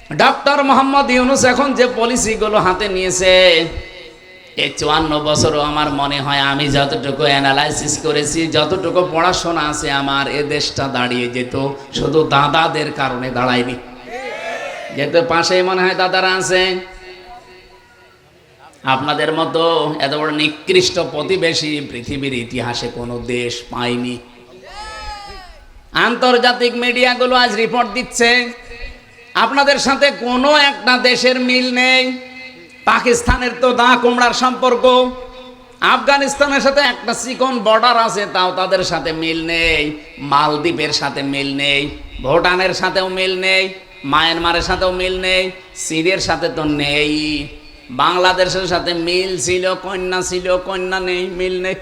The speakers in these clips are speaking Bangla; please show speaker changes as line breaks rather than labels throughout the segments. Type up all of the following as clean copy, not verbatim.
ডক্টর মোহাম্মদ ইউনূস এখন যে পলিসিগুলো হাতে নিয়েছে, এই 54 বছরও আমার মনে হয় আমি যতটুকু অ্যানালাইসিস করেছি, যতটুকু পড়াশোনা আছে আমার, এ দেশটা দাঁড়িয়ে যেত। শুধু দাদাদের কারণে দাঁড়ায়নি, যেহেতু পাশেই মনে হয় দাদারা আছে। আপনাদের মতো এত বড় নিকৃষ্ট প্রতিবেশী পৃথিবীর ইতিহাসে কোনো দেশ পায়নি। আন্তর্জাতিক মিডিয়াগুলো আজ রিপোর্ট দিচ্ছে আপনাদের সাথে কোনো একটা দেশের মিল নেই। পাকিস্তানের তো দা কুমড়ার সম্পর্ক, আফগানিস্তানের সাথে একটা চিকন বর্ডার আছে, তাও তাদের সাথে মিল নেই। মালদ্বীপের সাথে মিল নেই, ভুটানের সাথেও মিল নেই, মায়ানমারের সাথেও মিল নেই, সিরিয়ার সাথে তো নেই। বাংলাদেশের সাথে মিল ছিল, কন্যা নেই, মিল নেই।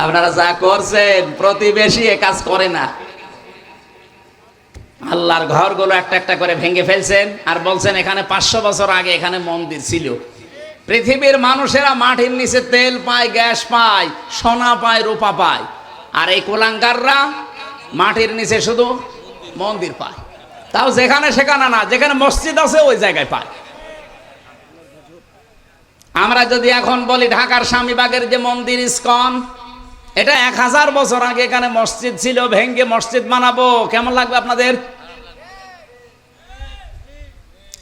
আপনারা যা করছেন, প্রতিবেশী এ কাজ করে না। আল্লাহর ঘরগুলো একটা একটা করে ভেঙে ফেলছেন আর বলছেন এখানে 500 বছর আগে এখানে মন্দির ছিল। পৃথিবীর মানুষেরা মাটির নিচে তেল পায়, গ্যাস পায়, সোনা পায়, রূপা পায়, আর এই কুলাঙ্গাররা মাটির নিচে শুধু মন্দির পায়। তাও যেখানে সেখানে না, যেখানে মসজিদ আছে ওই জায়গায় পায়। আমরা যদি এখন বলি ঢাকার স্বামীবাগের যে মন্দির ইসকন, এটা 1000 বছর আগে এখানে মসজিদ ছিল, ভেঙ্গে মসজিদ বানাবো, কেমন লাগবে আপনাদের?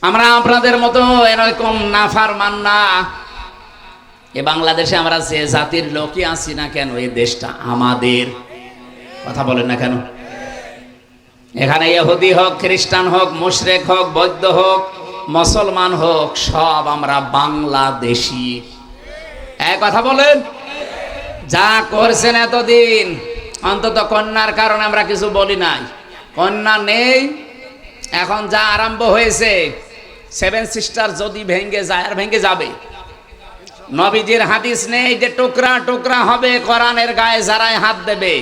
আমরা আপনাদের মতো এরকম নাফরমান না। এ বাংলাদেশে আমরা যে জাতির লোকই আছি না কেন, এই দেশটা আমাদের। কথা বলেন না কেন? এখানে ইহুদি হোক, খ্রিস্টান হোক, মুশরিক হোক, বৌদ্ধ হোক, মুসলমান হোক, সব আমরা বাংলাদেশি। এক কথা বলেন। যা করছেন এতদিন, অন্তত কন্যার কারণে আমরা কিছু বলি নাই। কন্যা নেই, এখন যা আরম্ভ হয়েছে, 7 সিস্টার যদি ভেঙে যায়, আর ভেঙে যাবে। নবীজির হাদিস নেই যে টুকরা টুকরা হবে, কোরআনের গায়ে যারাই হাত দেবে।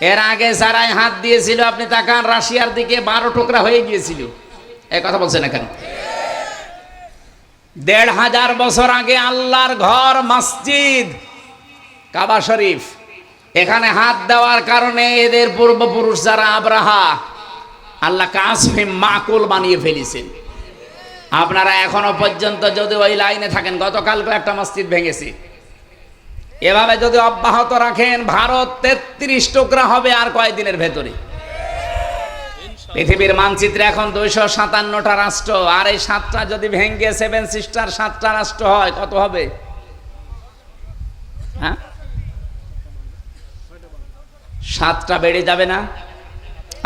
এর আগে যারাই হাত দিয়েছিল, আপনি তাকান রাশিয়ার দিকে, 12 টুকরা হয়ে গিয়েছিল। এই কথা বলছেন না কেন? 1500 বছর আগে আল্লাহর ঘর, মসজিদ কাবা শরীফ, এখানে হাত দেওয়ার কারণে এদের পূর্বপুরুষ যারা আব্রাহা, আল্লাহ কাসফে মাকুল বানিয়ে ফেলেছেন। আপনারা এখনো পর্যন্ত যদি ওই লাইনে থাকেন, গতকালকে একটা মসজিদ ভেঙেছে, এভাবে যদি অব্যাহত রাখেন, ভারত 33 টুকরা হবে আর কয়েকদিনের ভেতরে। পৃথিবীর মানচিত্রে এখন 257টা রাষ্ট্র, আর এই 7টা যদি ভেঙে 7 সিস্টার 7টা রাষ্ট্র হয়, কত হবে? হ্যাঁ, 7টা বেড়ে যাবে না?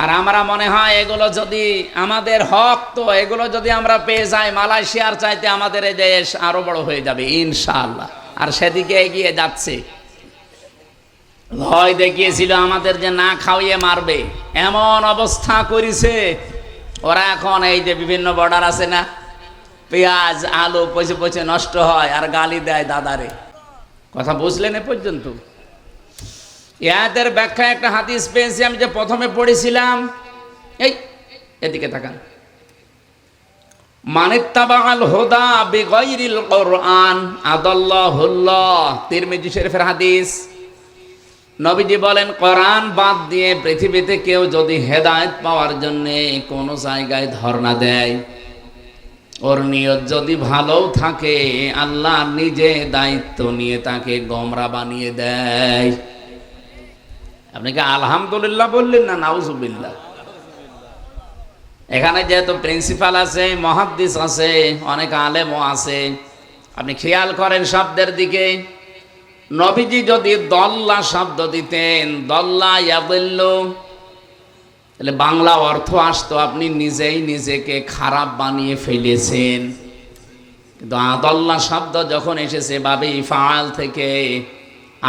আর আমরা মনে হয় এগুলো যদি আমাদের হক, তো এগুলো যদি আমরা পেয়ে যাই, মালয়েশিয়ার চাইতে আমাদের এই দেশ আরো বড় হয়ে যাবে ইনশাআল্লাহ। আর সেদিকে এগিয়ে যাচ্ছে। ভয় দেখিয়েছিল আমাদের যে না খাওয়িয়ে মারবে, এমন অবস্থা করেছে ওরা। এখন এই যে বিভিন্ন বর্ডার আছে না, পেঁয়াজ আলু পচে পচে নষ্ট হয়, আর গালি দেয় দাদারে। কথা বুঝলেন এ পর্যন্ত? এদের ব্যাখ্যা একটা হাদিস পেয়েছি আমি, যে প্রথমে পড়েছিলাম। এই এদিকে তাকান, মানিত্তাবাল হুদা বিগাইরিল কুরআন আদাল্লাহুল্লাহ, তিরমিজি শরীফের হাদিস। নবীজি বলেন, কোরআন বাদ দিয়ে পৃথিবীতে কেউ যদি হেদায়েত পাওয়ার জন্য কোনো জায়গায় ধর্ণা দেয়, ওর নিয়ত যদি ভালো থাকে, আল্লাহ নিজে দায়িত্ব নিয়ে তাকে গোমরা বানিয়ে দেয়। আপনি কি আলহামদুলিল্লাহ বললেন না নাউজুবিল্লাহ? এখানে যেহেতু প্রিন্সিপাল আছে, মুহাদ্দিস আছে, অনেক আলেমও আছে, আপনি খেয়াল করেন শব্দের দিকে। নবীজি যদি দল্লা শব্দ দিতেন, দল্লা ইয়াদিল্লু, তাহলে বাংলা অর্থ আসতো আপনি নিজেই নিজেকে খারাপ বানিয়ে ফেলেছেন। কিন্তু আদাল্লা শব্দ যখন এসেছে বাবে ইফআল থেকে,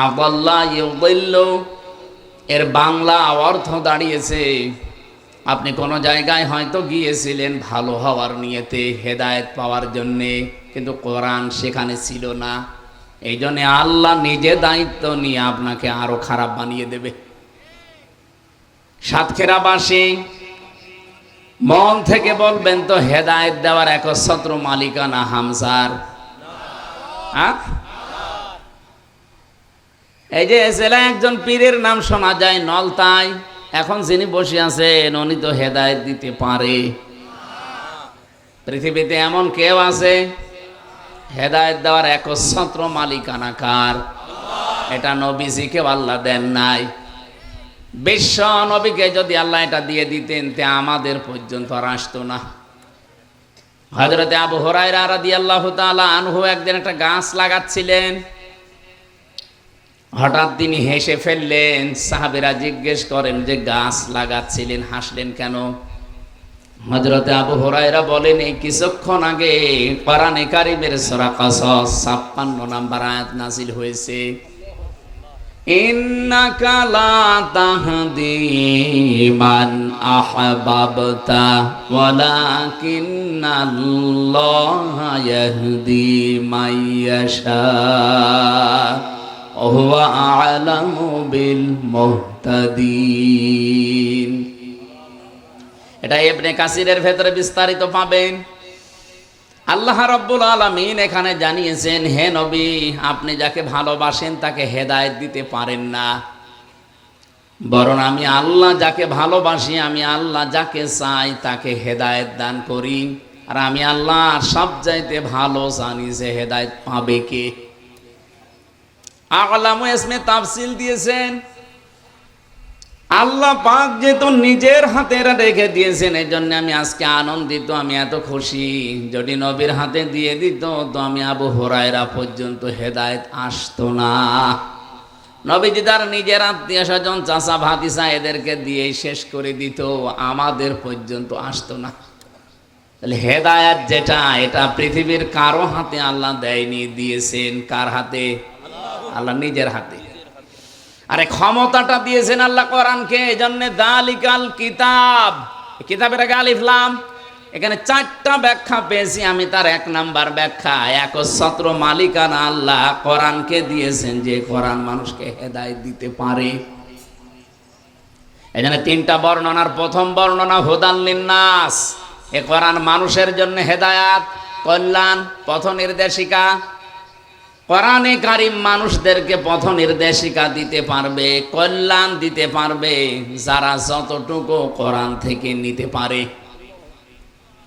আদাল্লা ইয়াদিল্লু, এর বাংলা অর্থ দাঁড়িয়েছে আপনি কোনো জায়গায় হয়তো গিয়েছিলেন ভালো হওয়ার নিয়তে, হেদায়েত পাওয়ার জন্যে, কিন্তু কোরআন সেখানে ছিল না। এই জন্যে আল্লাহ নিজে দায়িত্ব নিয়ে আপনাকে আরো খারাপ বানিয়ে দেবে। সাতক্ষীরাবাসী মন থেকে বলবেন তো, হেদায়েত দেওয়ার একচ্ছত্র মালিকানা হামজার? এই যে জেলায় একজন পীরের নাম শোনা যায়, নলতাই, এখন যিনি বসে আছেন উনি তো হেদায়েত দিতে পারে? পৃথিবীতে এমন কেউ আছে? হেদায়েত দেওয়ার একচ্ছত্র মালিকানা কার? এটা নবীজিকে আল্লাহ দেন নাই। বিশ্ব নবীকে যদি আল্লাহ এটা দিয়ে দিতেন তে আমাদের পর্যন্ত আর আসতো না। হযরতে আবু হুরায়রা রাদিয়াল্লাহু তাআলা আনহু একদিন একটা গাছ লাগাচ্ছিলেন, হঠাৎ তিনি হেসে ফেললেন। সাহাবীরা জিজ্ঞেস করেন যে গাছ লাগাচ্ছিলেন, হাসলেন কেন? হযরতে আবু হুরায়রা বলেন, এই কিছুক্ষণ আগে কোরআনে কারীমের সূরা কাসাস ৫৬ নম্বর আয়াত নাযিল হয়েছে, ইন্নাকা লা তাহদি মান আহবাবতা ওয়ালাকিন্নাল্লাহা ইয়াহদি মাইয়াশা ওয়া হুয়া আ'লামু বিল মুহতাদিন। এটা ইবনে কাসিরের ভেতরে বিস্তারিত পাবেন। আল্লাহ রাব্বুল আলামিন এখানে জানিয়েছেন, হে নবী, আপনি যাকে ভালোবাসেন তাকে হেদায়েত দিতে পারেন না, বরং আমি আল্লাহ যাকে ভালোবাসি, আমি আল্লাহ যাকে চাই তাকে হেদায়েত দান করি। আর আমি আল্লাহ সবচাইতে ভালো জানি যে হেদায়েত পাবে কে। আলামু ইসমে তাফসিল দিয়েছেন, আল্লাহ পাক যেহেতু নিজের হাতে রেখে দিয়েছেন, এই জন্য আমি আজকে আনন্দিত, আমি এত খুশি। যদি নবীর হাতে দিয়ে দিত তো আমি আবু হুরায়রা পর্যন্ত হেদায়েত আসতো না। নবীজি তার নিজের আত্মীয় স্বজন, চাচা ভাতিসা এদেরকে দিয়ে শেষ করে দিত, আমাদের পর্যন্ত আসতো না। তাহলে হেদায়েত যেটা, এটা পৃথিবীর কারো হাতে আল্লাহ দেয়নি, দিয়েছেন কার হাতে? আল্লাহ নিজের হাতে। আরে ক্ষমতাটা দিয়েছেন আল্লাহ কোরআনকে, এজন্য দালিকাল কিতাব, কিতাবের আগে আলিফ লাম, এখানে 4টা ব্যাখ্যা পেয়েছি আমি। তার 1 নাম্বার ব্যাখ্যা, একচ্ছত্র মালিকানা আল্লাহ কোরআনকে দিয়েছেন, যে কোরআন মানুষকে হেদায়েত দিতে পারে। এজন্য 3টা বর্ণনার প্রথম বর্ণনা হুদাল লিন্নাস, এ কোরআন মানুষের জন্য হেদায়েত, কল্যাণ, পথ নির্দেশিকা। কোরআনে কারীম মানুষদেরকে পথ নির্দেশিকা দিতে পারবে, কল্যাণ দিতে পারবে যারা যতটুকু কোরআন থেকে নিতে পারে।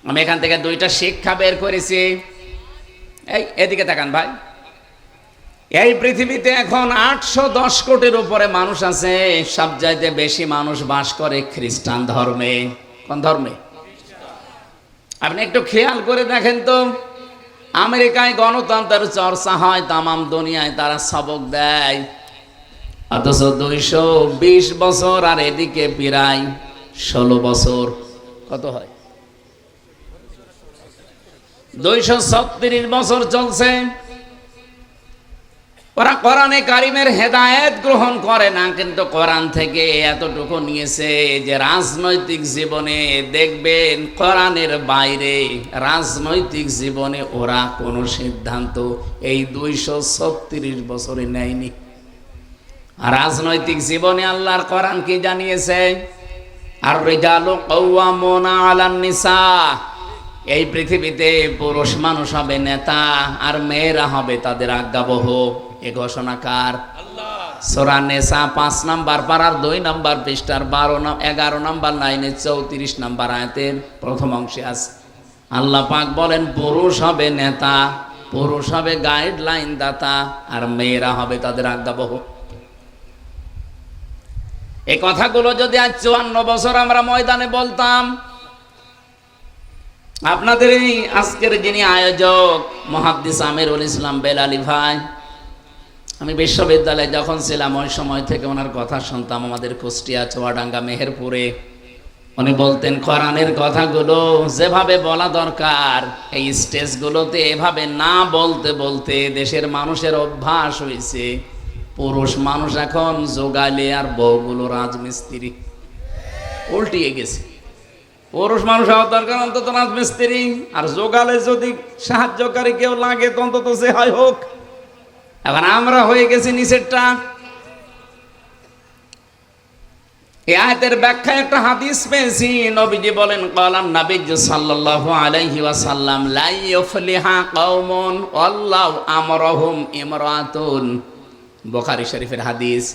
আমি এখান থেকে 2টা শিক্ষা বের করেছি। এদিকে তাকান ভাই, এই পৃথিবীতে এখন 810 কোটির উপরে মানুষ আছে। সবচাইতে বেশি মানুষ বাস করে খ্রিস্টান ধর্মে। কোন ধর্মে? আপনি একটু খেয়াল করে দেখেন তো, আমেরিকায় গণতন্ত্রের চর্চা হয়, তামাম দুনিয়ায় তারা সবক দেয়, অথচ 220 বছর আর এদিকে প্রায় 16 বছর, কত হয়? 236 বছর চলছে। ওরা কোরআনে কারিমের হেদায়েত গ্রহণ করে না, কিন্তু কোরআন থেকে এতটুকু নিয়েছে যে রাজনৈতিক জীবনে দেখবেন কোরআনের বাইরে রাজনৈতিক জীবনে ওরা কোনো সিদ্ধান্ত এই 236 বছরে নেয়নি। আর রাজনৈতিক জীবনে আল্লাহর কোরআন কি জানিয়েছে? আর রিজালু কাওয়ামুনা আলান নিসা, এই পৃথিবীতে পুরুষ মানুষ হবে নেতা আর মেয়েরা হবে তাদের আজ্ঞাবহ। এ ঘোষণা কার? সূরা নিসা 5 নাম্বার পারার 2 নাম্বার পৃষ্ঠার 11 নাম্বার লাইনে 34 নাম্বার আয়াতের প্রথম অংশে আছে। আল্লাহ পাক বলেন, পুরুষ হবে নেতা, পুরুষ হবে গাইডলাইন দাতা, আর মেয়েরা হবে তাদের আজ্ঞাবহ। এই কথাগুলো যদি আজ 54 বছর আমরা ময়দানে বলতাম, আপনাদের এই আজকের যিনি আয়োজক মুহাদ্দিস আমিরুল ইসলাম বেলালী ভাই, আমি বিশ্ববিদ্যালয়ে যখন ছিলাম ওই সময় থেকে ওনার কথা শুনতাম। আমাদের কুষ্টিয়া, চুয়াডাঙ্গা, মেহেরপুরে উনি বলতেন, কোরআনের কথাগুলো যেভাবে বলা দরকার এই স্টেজগুলোতে এভাবে না বলতে বলতে দেশের মানুষের অভ্যাস হয়েছে পুরুষ মানুষ এখন জোগালে আর বউগুলো রাজমিস্ত্রি, উল্টিয়ে গেছে। পুরুষ মানুষ হওয়ার দরকার অন্তত রাজমিস্ত্রি, আর জোগালে যদি সাহায্যকারী কেউ লাগে তো অন্তত সে হয় হোক। এখন আমরা হয়ে গেছি নিচেরটা। এই আয়াতের ব্যাখ্যায় একটা হাদিস পেয়েছি, নবীজি বলেন, ক্বালান নবীজি সাল্লাল্লাহু আলাইহি ওয়াসাল্লাম, লা ইউফলিহা কওমুন আল্লাহু আমরাহুম ইমরাতুন। বুখারী শরীফের হাদিস।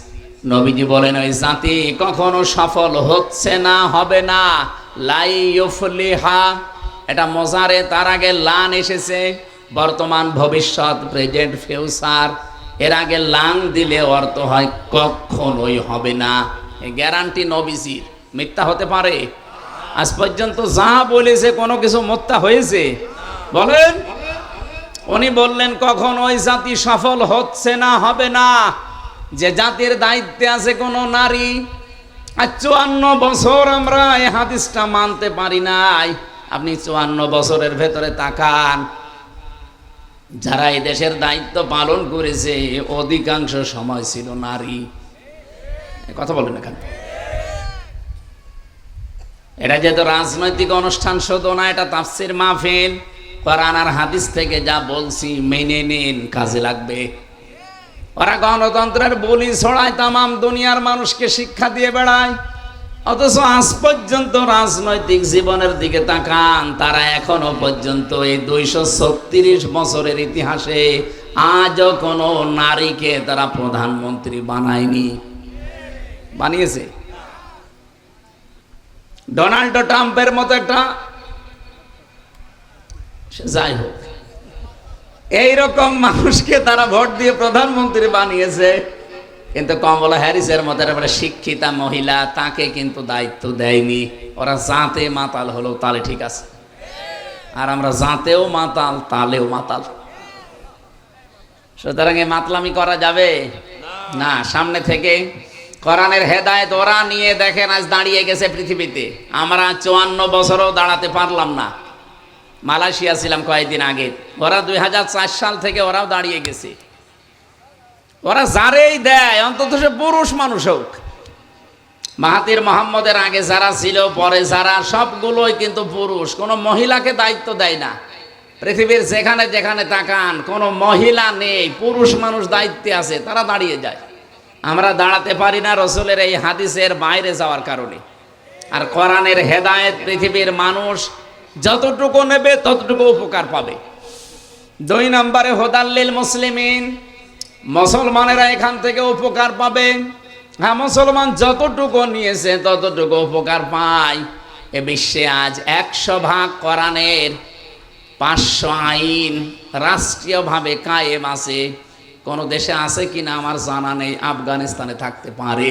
নবীজি বলেন ওই জাতি কখনো সফল হচ্ছে না, হবে না। লাই ইউফলিহা, এটা মজারে, তার আগে লান এসেছে, বর্তমান ভবিষ্যৎ, প্রেজেন্ট ফিউচার। এর আগে লাং দিলে অর্থ হয় কখনোই হবে না। এই গ্যারান্টি নবীজির, মিথ্যা হতে পারে? আজ পর্যন্ত যা বলেছে কোনো কিছু মিথ্যা হয়েছে? বলেন। উনি বললেন কখন ওই জাতি সফল হচ্ছে না, হবে না, যে জাতির দায়িত্বে আছে কোনো নারী। আর 54 বছর আমরা এই হাদিসটা মানতে পারি নাই। আপনি 54 বছরের ভেতরে তাকান, যারা এই দেশের দায়িত্ব পালন করেছে অধিকাংশ সময় ছিল নারী। কথা বলেন না কেন? এটা যেহেতু রাজনৈতিক অনুষ্ঠান শুধু না, এটা তাফসীর মাহফিল। কোরআন আর হাদিস থেকে যা বলছি মেনে নিন, কাজে লাগবে। ওরা গণতন্ত্রের বলি ছড়ায়, তামাম দুনিয়ার মানুষকে শিক্ষা দিয়ে বেড়ায়, অথচ আজ পর্যন্ত রাজনৈতিক জীবনের দিকে তাকান, তারা এখনো পর্যন্ত এই 236 বছরের ইতিহাসে আজও কোনো নারীকে তারা প্রধানমন্ত্রী বানায়নি। বানিয়েছে ডোনাল্ড ট্রাম্পের মতো একটা, যাই হোক, এইরকম মানুষকে তারা ভোট দিয়ে প্রধানমন্ত্রী বানিয়েছে, কিন্তু কমলা হ্যারিসের মতো একটা শিক্ষিতা মহিলা, তাকে কিন্তু দায়িত্ব দেয়নি। ওরা জাতে মাতাল হলো, তালে ঠিক আছে, আর আমরা জাতেও মাতাল, তালেও মাতাল। সুতরাং এ মাতলামি করা যাবে না। সামনে থেকে কোরআনের হেদায়েত ওরা নিয়ে দেখেন আজ দাঁড়িয়ে গেছে পৃথিবীতে। আমরা 54 বছরও দাঁড়াতে পারলাম না। মালয়েশিয়া ছিলাম কয়েকদিন আগে, ওরা 2004 সাল থেকে ওরাও দাঁড়িয়ে গেছে। ওরা যারেই দেয় অন্তত সে পুরুষ মানুষ হোক। মাহাতির মোহাম্মদের আগে যারা ছিল, পরে যারা, সবগুলোই কিন্তু পুরুষ, কোনো মহিলাকে দায়িত্ব দেয় না। পৃথিবীর যেখানে যেখানে তাকান কোনো মহিলা নেই, পুরুষ মানুষ দায়িত্বে আছে, তারা দাঁড়িয়ে যায়। আমরা দাঁড়াতে পারি না রসুলের এই হাদিসের বাইরে যাওয়ার কারণে। আর কোরআনের হেদায়েত পৃথিবীর মানুষ যতটুকু নেবে ততটুকু উপকার পাবে। 2 নম্বরে হুদাল্লিল মুসলিমিন, মুসলমানেরা এখান থেকে উপকার পাবে। হ্যাঁ, মুসলমান যতটুকু নিয়েছে ততটুকু উপকার পায়। এ বিশ্বে আজ 100 ভাগ কোরআনের 500 আইন রাষ্ট্রীয়ভাবে কায়েম আছে। কোন দেশে আছে কিনা আমার জানা নেই। আফগানিস্তানে থাকতে পারে,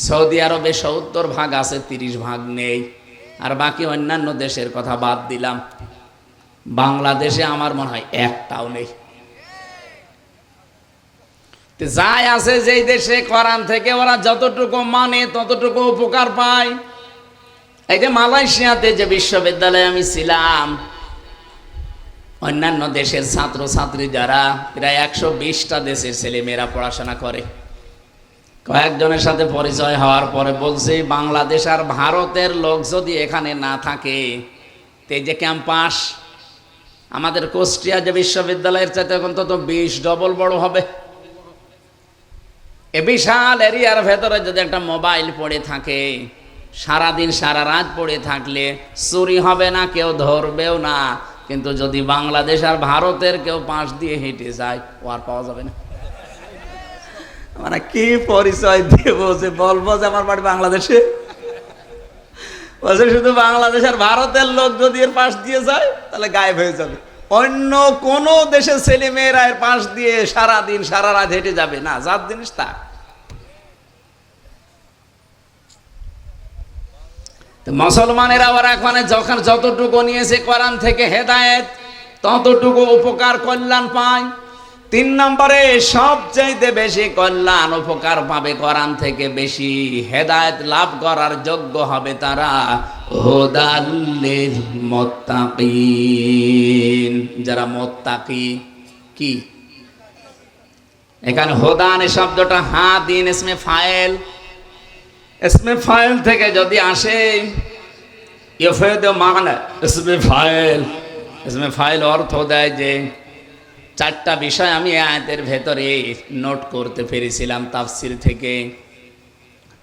সৌদি আরবে 70 ভাগ আছে, 30 ভাগ নেই। আর বাকি অন্যান্য দেশের কথা বাদ দিলাম, বাংলাদেশে আমার মনে হয় একটাও নেই। যাই আছে যেই দেশে কোরআন থেকে ওরা যতটুকু মানে ততটুকু উপকার পায়। এই যে মালয়েশিয়াতে যে বিশ্ববিদ্যালয়ে আমি ছিলাম, অন্যান্য দেশের ছাত্র ছাত্রী যারা, প্রায় 120টা দেশের ছেলেমেয়েরা পড়াশোনা করে। কয়েকজনের সাথে পরিচয় হওয়ার পরে বলছে, বাংলাদেশ আর ভারতের লোক যদি এখানে না থাকে, এই যে ক্যাম্পাস আমাদের কুষ্টিয়া যে বিশ্ববিদ্যালয়ের চাইতে অন্তত 20 ডবল বড় হবে। এ বিশাল এরিয়ার ভেতরে যদি একটা মোবাইল পড়ে থাকে, সারাদিন সারা রাত পড়ে থাকলে চুরি হবে না, কেউ ধরবেও না। কিন্তু যদি বাংলাদেশ আর ভারতের কেউ পাশ দিয়ে হেঁটে যায়, ও আর পাওয়া যাবে না। মানে কি পরিচয় দেব, যে বলবো যে আমার বাড়ি বাংলাদেশে? বলছে শুধু বাংলাদেশ আর ভারতের লোক যদি এর পাশ দিয়ে যায় তাহলে গায়েব হয়ে যাবে। অন্য কোন দেশের ছেলে মেয়েরা এর পাশ দিয়ে সারাদিন সারা রাত হেঁটে যাবে না, যার জিনিস তা। মুসলমানেরা ওরা এখন যখন যতটুকু নিয়েছে কোরআন থেকে হেদায়েত, ততটুকু উপকার কল্যাণ পায়। 3 নম্বরে সবচাইতে বেশি কল্যাণ উপকার পাবে কোরআন থেকে, বেশি হেদায়েত লাভ করার যোগ্য হবে তারা হুদাল্লিল মুত্তাকিন, যারা মুত্তাকি। কি এখানে হুদান শব্দটা হাদিন ইসমে ফাইল, ইসমে ফাইল থেকে যদি আসে ইউফিদু মানা ইসমে ফাইল। ইসমে ফাইল অর্থ দেয় যে 4টা বিষয় আমি আয়াতের ভেতরে নোট করতে পেরেছিলাম তাফসীর থেকে।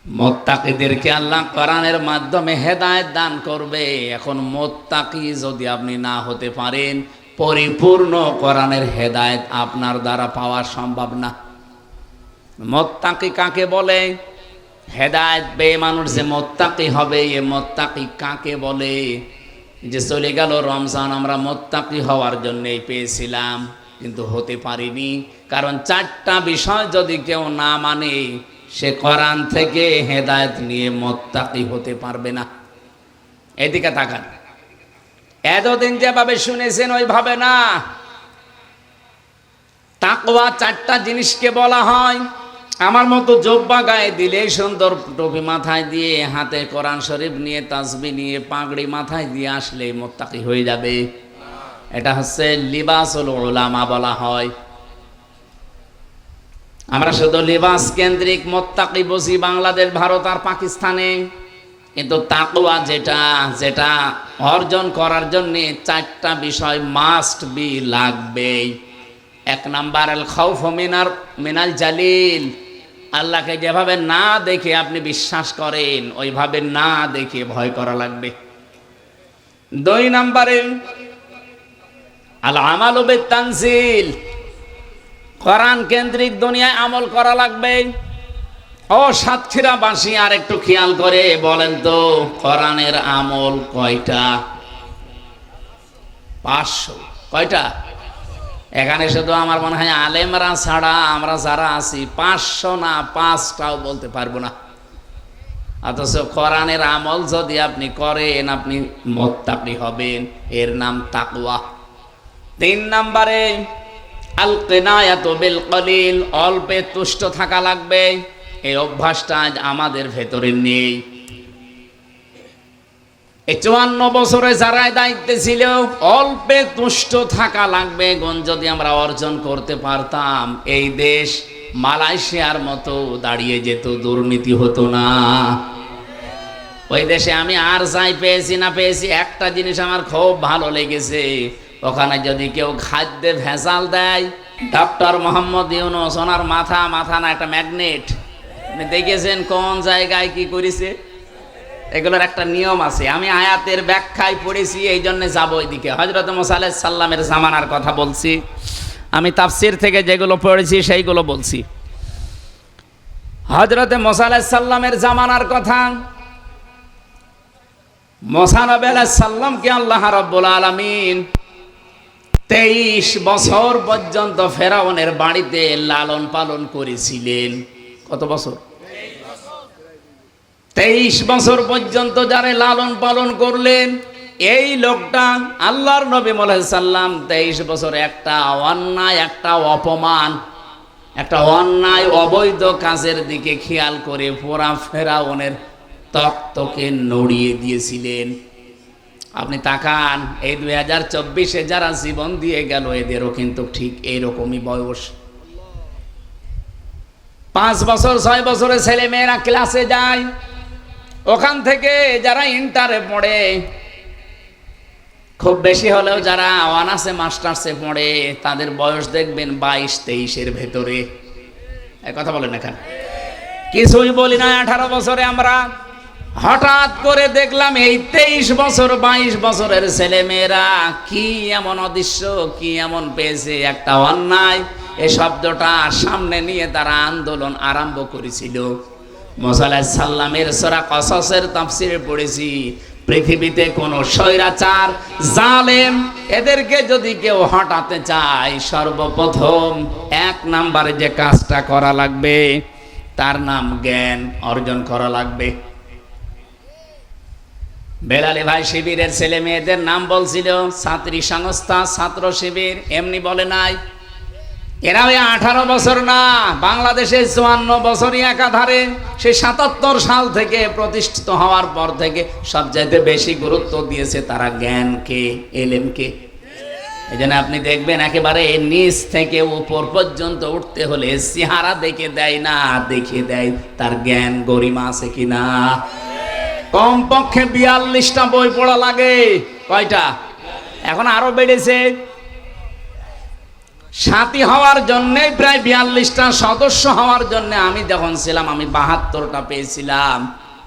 মুত্তাকিদেরকে আল্লাহ কোরআনের মাধ্যমে হেদায়েত দান করবে। এখন মুত্তাকি যদি আপনি না হতে পারেন, পরিপূর্ণ কোরআনের হেদায়েত আপনার দ্বারা পাওয়া সম্ভব না। মুত্তাকি কাকে বলে? হেদায়েত পেয়ে মানুষ যে মুত্তাকি হবে, এ মুত্তাকি কাকে বলে? যে চলে গেল রমজান, আমরা মুত্তাকি হওয়ার জন্যই পেয়েছিলাম, কিন্তু হতে পারিনি। কারণ 4টা বিষয় যদি কেউ না মানে, সে কোরআন থেকে হেদায়েত নিয়ে মুত্তাকি হতে পারবে না। এদিকে তাকান, এতদিন যেভাবে শুনেছেন ওইভাবে না। তাকওয়া 4টা জিনিসকে বলা হয়। আমার মতো জব্বা গায়ে দিলে, সুন্দর টুপি মাথায় দিয়ে, হাতে কোরআন শরীফ নিয়ে, তাসবিহ নিয়ে, পাগড়ি মাথায় দিয়ে আসলে মুত্তাকি হয়ে যাবে। এটা হচ্ছে লিবাসুল উলামা বলা হয়। আমরা শুধু লিবাস কেন্দ্রিক মুত্তাকি বুঝি বাংলাদেশ, ভারত আর পাকিস্তানে, কিন্তু তাকওয়া যেটা অর্জন করার জন্য 4টা বিষয় মাস্ট বি, লাগবে। 1 নাম্বার আল খাউফ মিনাল জালিল, আল্লাহকে যেভাবে না দেখে আপনি বিশ্বাস করেন, ওইভাবে না দেখে ভয় করা লাগবে। 2 নাম্বারে আল আমালু বিত তানজিল, কোরআন কেন্দ্রিক দুনিয়ায় আমল করা লাগবে। ও সাতক্ষীরাবাসী, আর একটু খেয়াল করে বলেন তো, কোরআনের আমল কয়টা? 500। কয়টা? এখানে শুধু আমার মনে হয় আলেমরা ছাড়া আমরা যারা আছি 500 না 5টাও বলতে পারবো না। অথচ কোরআনের আমল যদি আপনি করেন, আপনি মুত্তাকি হবেন। এর নাম তাকওয়া। 3 নম্বরে আল কিনায়াতু বিল কলিল, অল্পে তুষ্ট থাকা লাগবে। এই অভ্যাসটা আজ আমাদের ভেতরে নেই। এই 54 বছরে যারা দায়িত্বে ছিল, অল্পে তুষ্ট থাকা লাগবে। গুণ যদি আমরা অর্জন করতে পারতাম, এই দেশ মালয়েশিয়ার মতো দাঁড়িয়ে যেত, দুর্নীতি হতো না। ওই দেশে আমি আর যাই পেয়েছি না পেয়েছি, একটা জিনিস আমার খুব ভালো লেগেছে, ওখানে যদি কেউ খাদ্যে ভেজাল দেয়, ডক্টর মোহাম্মদ ইউনূস, ওনার মাথা না একটা ম্যাগনেট, আপনি দেখেছেন কোন জায়গায় কি করেছে? এগুলোর একটা নিয়ম আছে। আমি আয়াতের ব্যাখ্যায় পড়েছি, এই জন্য যাবো ওইদিকে। হযরত মুসা আলাইহিস সালামের জামানার কথা বলছি, আমি তাফসীর থেকে যেগুলো পড়েছি সেইগুলো বলছি। হযরত মুসা আলাইহিস সালামের জামানার কথা। মুসা নবী আলাইহিস সালামকে আল্লাহ রাব্বুল আলামিন 23 বছর পর্যন্ত ফেরাউনের বাড়িতে লালন পালন করেছিলেন। কত বছর? 23 বছর পর্যন্ত যারা লালন পালন করলেন, এই লোকটা আল্লাহর নবী মুহাম্মদ সাল্লাম 23 বছর একটা অন্যায়, একটা অপমান, একটা অন্যায় অবৈধ কাজের দিকে খেয়াল করে পুরা ফেরাউনের তক্তকে নড়িয়ে দিয়েছিলেন। আপনি তাকান, এই 2024-এ যারা জীবন দিয়ে গেল, এদেরও কিন্তু ঠিক এইরকমই বয়স। 5 বছর 6 বছরের ছেলে মেয়েরা ক্লাসে যায়, ওখান থেকে যারা ইন্টারে পড়ে, খুব বেশি হলেও যারা অনার্সে মাস্টার্সে পড়ে, তাদের বয়স দেখবেন 22-23-এর ভেতরে। এই কথা বলেন এখানে, কিছুই বলি না। 18 বছরে আমরা হঠাৎ করে দেখলাম এই 23 বছর 22 বছরের ছেলে মেয়েরা কি এমন অদৃশ্য, কি এমন পেয়েছে, একটা অন্যায় এই শব্দটা সামনে নিয়ে তারা আন্দোলন আরম্ভ করেছিল। মুসা আলাইহিস সালামের সূরা কসসের তাফসীরে পড়েছি, পৃথিবীতে কোন স্বৈরাচার, জালেম, এদেরকে যদি কেউ হটাতে চায়, সর্বপ্রথম 1 নম্বরে যে কাজটা করা লাগবে, তার নাম জ্ঞান অর্জন করা লাগবে। বেলালি ভাই শিবিরের ছেলে মেয়েদের নাম বলছিল, ছাত্রী সংস্থা, ছাত্র শিবির, এমনি বলে নাই। এরা ওই 18 বছর না, বাংলাদেশে 54 বছরই একাধারে, সেই 77 সাল থেকে প্রতিষ্ঠিত হওয়ার পর থেকে সবচাইতে বেশি গুরুত্ব দিয়েছে তারা জ্ঞানকে, এলেমকে। এই জন্য আপনি দেখবেন একেবারে নিচ থেকে উপর পর্যন্ত উঠতে হলে চেহারা দেখে দেয় না, দেখে দেয় তার জ্ঞান গরিমা আছে কিনা। কমপক্ষে 42টা বই পড়া লাগে। কয়টা? এখন আরো বেড়েছে। সাথী হওয়ার জন্য প্রায় 42টা, সদস্য হওয়ার জন্য আমি যখন ছিলাম, আমি 72টা পেয়েছিলাম।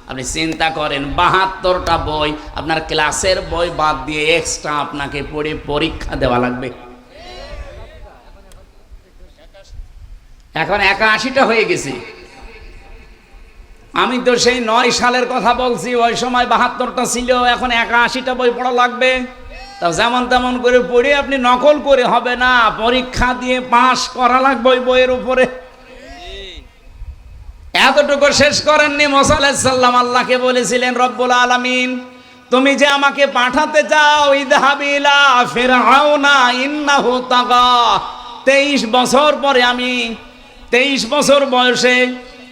আপনি চিন্তা করেন, 72টা বই, আপনার ক্লাসের বই বাদ দিয়ে এক্সট্রা আপনাকে পড়ে পরীক্ষা দেওয়া লাগবে। এখন 81টা হয়ে গেছে। আমি তো সেই 9 সালের কথা বলছি, ওই সময় 72টা ছিল, এখন 81টা বই পড়া লাগবে। তা যেমন তেমন করে পড়ে আপনি নকল করে হবে না, পরীক্ষা দিয়ে পাশ করা লাগবে ওই বইয়ের উপরে। এতটুকু শেষ করেননি, মুসা আলাইহিস সালাম আল্লাহকে বলেছিলেন, রব্বুল আলামিন তুমি যে আমাকে পাঠাতে চাও, ইযহাবি ইলা ফিরআউনা ইন্নাহু তাগা। 23 বছর পরে আমি 23 বছর বয়সে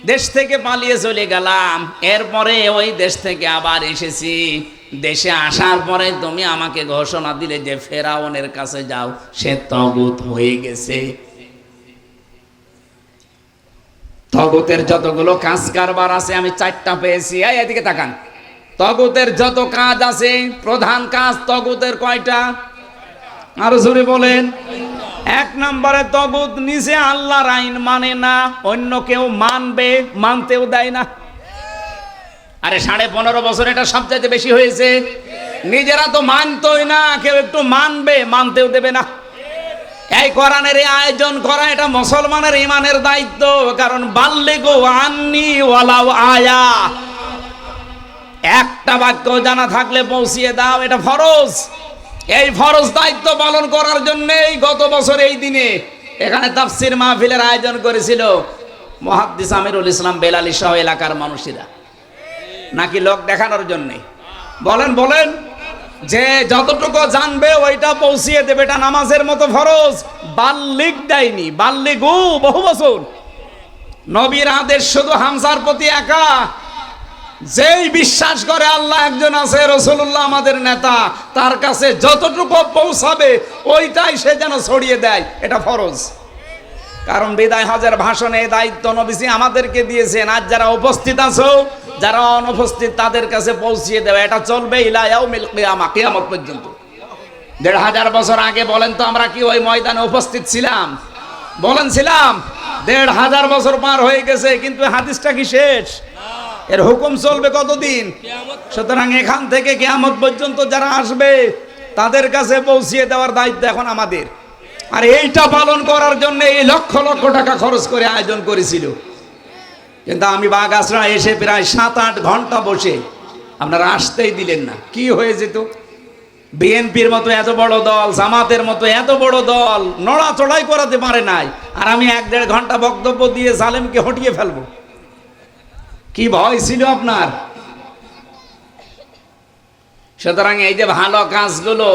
দেশ থেকে পালিয়ে চলে গেলাম, এরপরে ওই দেশ থেকে আবার এসেছি। দেশে আসার পরে তুমি আমাকে ঘোষণা দিলে যে ফেরাউনের কাছে যাও, সে তাগুত হয়ে গেছে। তাগুতের যতগুলো কাজ কারবার আছে আমি 4টা পেয়েছি। এই এদিকে তাকান, তাগুতের যত কাজ আছে, প্রধান কাজ তাগুতের কয়টা? আরো জোরে বলেন। 1 নম্বরে তাগুত নিজে আল্লাহর আইন মানে না, অন্য কেউ মানবে, মানতেও দেয় না। আরে 15.5 বছর এটা সবচাইতে বেশি হয়েছে। নিজেরা তো মানতোই না, কেউ একটু মানবে, মানতেও দেবে না। এই কোরআনের আয়োজন করা এটা মুসলমানের ইমানের দায়িত্ব। কারণ বাল্লিগু আন্নি ওয়ালাউ আয়া, একটা বাক্য জানা থাকলে পৌঁছিয়ে দাও, এটা ফরজ। এই ফরজ দায়িত্ব পালন করার জন্য গত বছর এই দিনে এখানে তাফসীর মাহফিলের আয়োজন করেছিল মুহাদ্দিস আমিরুল ইসলাম বেলালী সহ এলাকার মানুষেরা। নাকি লোক দেখানোর জন্য? বলেন বলেন, যে যতটুকু জানবে ওইটা পৌঁছিয়ে দেবে, এটা নামাজের মতো ফরজ। বাল্লিগ দেয়নি, বাল্লিগু বহু বছর। নবীর আদেশ শুধু হামজার প্রতি একা। যেই বিশ্বাস করে আল্লাহ একজন আছে, রাসূলুল্লাহ আমাদের নেতা, তার কাছে যতটুকু পৌঁছাবে ওইটাই সে যেন ছড়িয়ে দেয়, এটা ফরজ। কারণ বিদায় হজের ভাষণে এই দায়িত্ব নবীজি আমাদেরকে দিয়েছেন। আজ যারা উপস্থিত আছো, যারা অনুপস্থিত, তাদের কাছে পৌঁছিয়ে দেওয়া, এটা চলবে ইলা ইয়াউমিল কিয়ামা, কিয়ামত পর্যন্ত। 1500 বছর আগে বলেন তো আমরা কি ওই ময়দানে উপস্থিত ছিলাম? বলেন ছিলাম? 1500 বছর পার হয়ে গেছে, কিন্তু হাদিসটা কি শেষ? এর হুকুম চলবে কতদিন? সুতরাং এখান থেকে কিয়ামত পর্যন্ত যারা আসবে তাদের কাছে পৌঁছিয়ে দেওয়ার দায়িত্ব এখন আমাদের। আর এইটা পালন করার জন্য এই লক্ষ লক্ষ টাকা খরচ করে আয়োজন করেছিল। কিন্তু আমি বাগাসরা এসে প্রায় 7-8 ঘন্টা বসে, আপনারা আসতেই দিলেন না। কি হয়ে যেত? বিএনপির মতো এত বড় দল, জামাতের মতো এত বড় দল নড়াচড়াই করাতে পারে নাই, আর আমি 1-1.5 ঘন্টা বক্তব্য দিয়ে জালেমকে হটিয়ে ফেলবো। কি ভয় ছিল আপনার? সুতরাং এই যে ভালো কাজগুলো,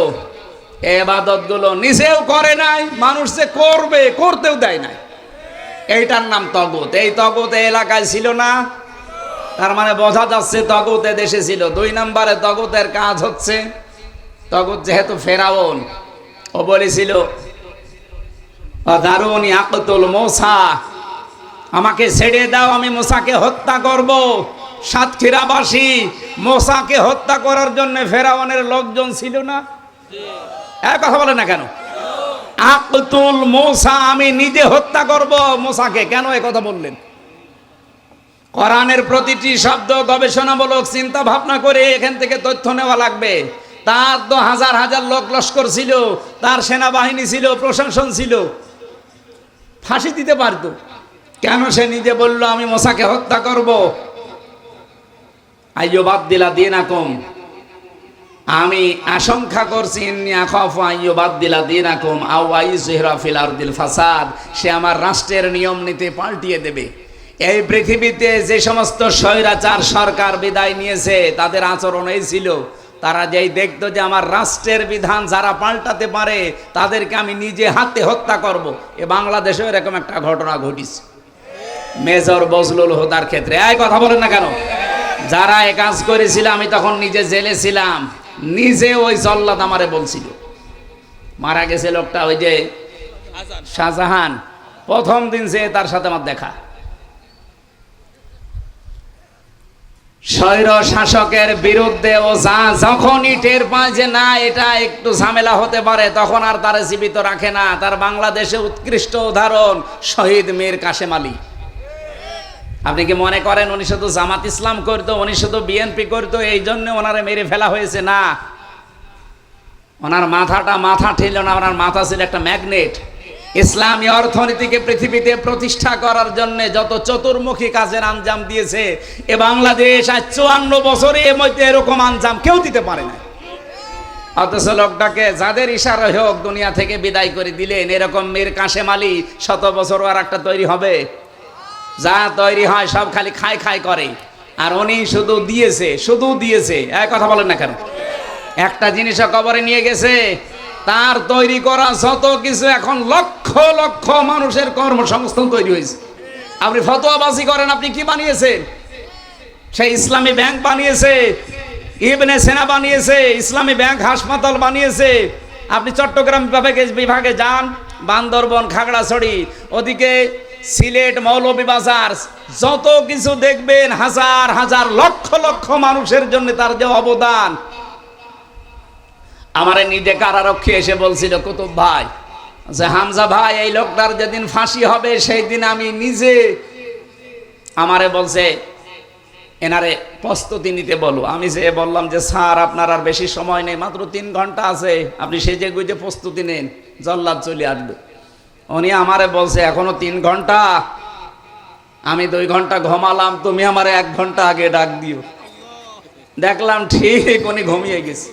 ইবাদতগুলো নিজেও করে নাই, মানুষ যে করবে করতেও দেয় নাই, এইটার নাম তাগুত। এই তাগুত এলাকায় ছিল না, তার মানে বোঝা যাচ্ছে তাগুত দেশে ছিল। 2 নম্বরে তাগুতের কাজ হচ্ছে, তাগুত যেহেতু ফেরাউন, ও বলেছিল দারুনি আকতুল মুসা, আমাকে ছেড়ে দাও, আমি মুসাকে হত্যা করব। সাতক্ষীরাবাসী মুসাকে হত্যা করার জন্য ফেরাউনের লোকজন ছিল না? এক কথা বলে না কেন? আকতুল মুসা, আমি নিজে হত্যা করব মুসাকে। কেন এই কথা বললেন? কোরআনের প্রতিটি শব্দ গবেষণামূলক চিন্তা ভাবনা করে এখান থেকে তথ্য নেওয়া লাগবে। তার তো হাজার হাজার লোক লস্কর ছিল, তার সেনাবাহিনী ছিল, প্রশাসন ছিল, ফাঁসি দিতে পারতো। কেন সে নিজে বলল আমি মুসাকে হত্যা করব? আইয়ুবাদদিলা দীনাকুম, আমি আশঙ্কা করছি, ইন্নী আখাফু আইয়ুবাদদিলা দীনাকুম আও আইয়ুযহিরা ফিল আরদিল ফাসাদ, সে আমার রাষ্ট্রের নিয়ম নীতি পাল্টিয়ে দেবে। এই পৃথিবীতে যে সমস্ত স্বৈরাচার সরকার বিদায় নিয়েছে তাদের আচরণ এই ছিল, তারা যেই দেখতো যে আমার রাষ্ট্রের বিধান যারা পাল্টাতে পারে তাদেরকে আমি নিজে হাতে হত্যা করব। এ বাংলাদেশেও এরকম একটা ঘটনা ঘটিছে মেজর বজলুল হুদার ক্ষেত্রে। এই কথা বলেন না কেন? যারা এ কাজ করেছিল, আমি তখন নিজে জেলে ছিলাম, নিজে ওই জল্লাদ আমারে বলছিল, মারা গেছে লোকটা, ওই যে শাহজাহান, প্রথম দিন যে তার সাথে আমার দেখা। স্বৈর শাসকের বিরুদ্ধে ও যখনই টের পায় যে না এটা একটু ঝামেলা হতে পারে, তখন আর তারা জীবিত রাখে না। তার বাংলাদেশে উৎকৃষ্ট উদাহরণ শহীদ মীর কাশেম আলী। আপনি কি মনে করেন উনি শুধু জামাত ইসলাম করতো, উনি শুধু বিএনপি করতো এই জন্য ওনারে মেরে ফেলা হয়েছে? না, ওনার মাথাটা মাথা ছিল না, ওনার মাথা ছিল একটা ম্যাগনেট। ইসলামী অর্থনীতিকে পৃথিবীতে প্রতিষ্ঠা করার জন্য যত চতুর্মুখী কাজের আঞ্জাম দিয়েছে এ বাংলাদেশ আজ 54 বছরে এর মধ্যে এরকম আঞ্জাম কেউ দিতে পারে না। অথচ লোকটাকে যাদের ইশারা হোক দুনিয়া থেকে বিদায় করে দিলেন। এরকম মীর কাশেম আলী 100 বছর আর একটা তৈরি হবে? যা তৈরি হয় সব খালি খায় খায় করে, আর উনি শুধু দিয়েছে। এক কথা বলেন না কেন? একটা জিনিস কবরে নিয়ে গেছে, তার তৈরি করা যত কিছু এখন লক্ষ লক্ষ মানুষের কর্মসংস্থান তৈরি হয়েছে। আপনি ফতোয়াবাজি করেন, আপনি কি বানিয়েছেন? সেই ইসলামী ব্যাংক বানিয়েছে, ইবনে সেনা বানিয়েছে, ইসলামী ব্যাংক হাসপাতাল বানিয়েছে। আপনি চট্টগ্রাম বিভাগে যান, বান্দরবন, খাগড়াছড়ি, ওদিকে সিলেট, মৌলভীবাজার, যত কিছু দেখবেন হাজার হাজার লক্ষ লক্ষ মানুষের জন্য তার যে অবদান। আমারে নিজে কারারক্ষী এসে বলছিল, কুতুব ভাই যে হামজা ভাই এই লোকটার যেদিন ফাঁসি হবে সেই দিন আমি নিজে, আমারে বলছে এনারে প্রস্তুতি নিতে বলো। আমি যে বললাম যে স্যার আপনার আর বেশি সময় নেই, মাত্র 3 ঘন্টা আছে, আপনি সেজে গুজে প্রস্তুতি নেন, জল্লাদ চলে আসবে। উনি আমারে বলছে এখনো 3 ঘন্টা, আমি 2 ঘন্টা ঘুমালাম, তুমি আমারে 1 ঘন্টা আগে ডাক দিও। দেখলাম ঠিক উনি ঘুমিয়ে গেছে।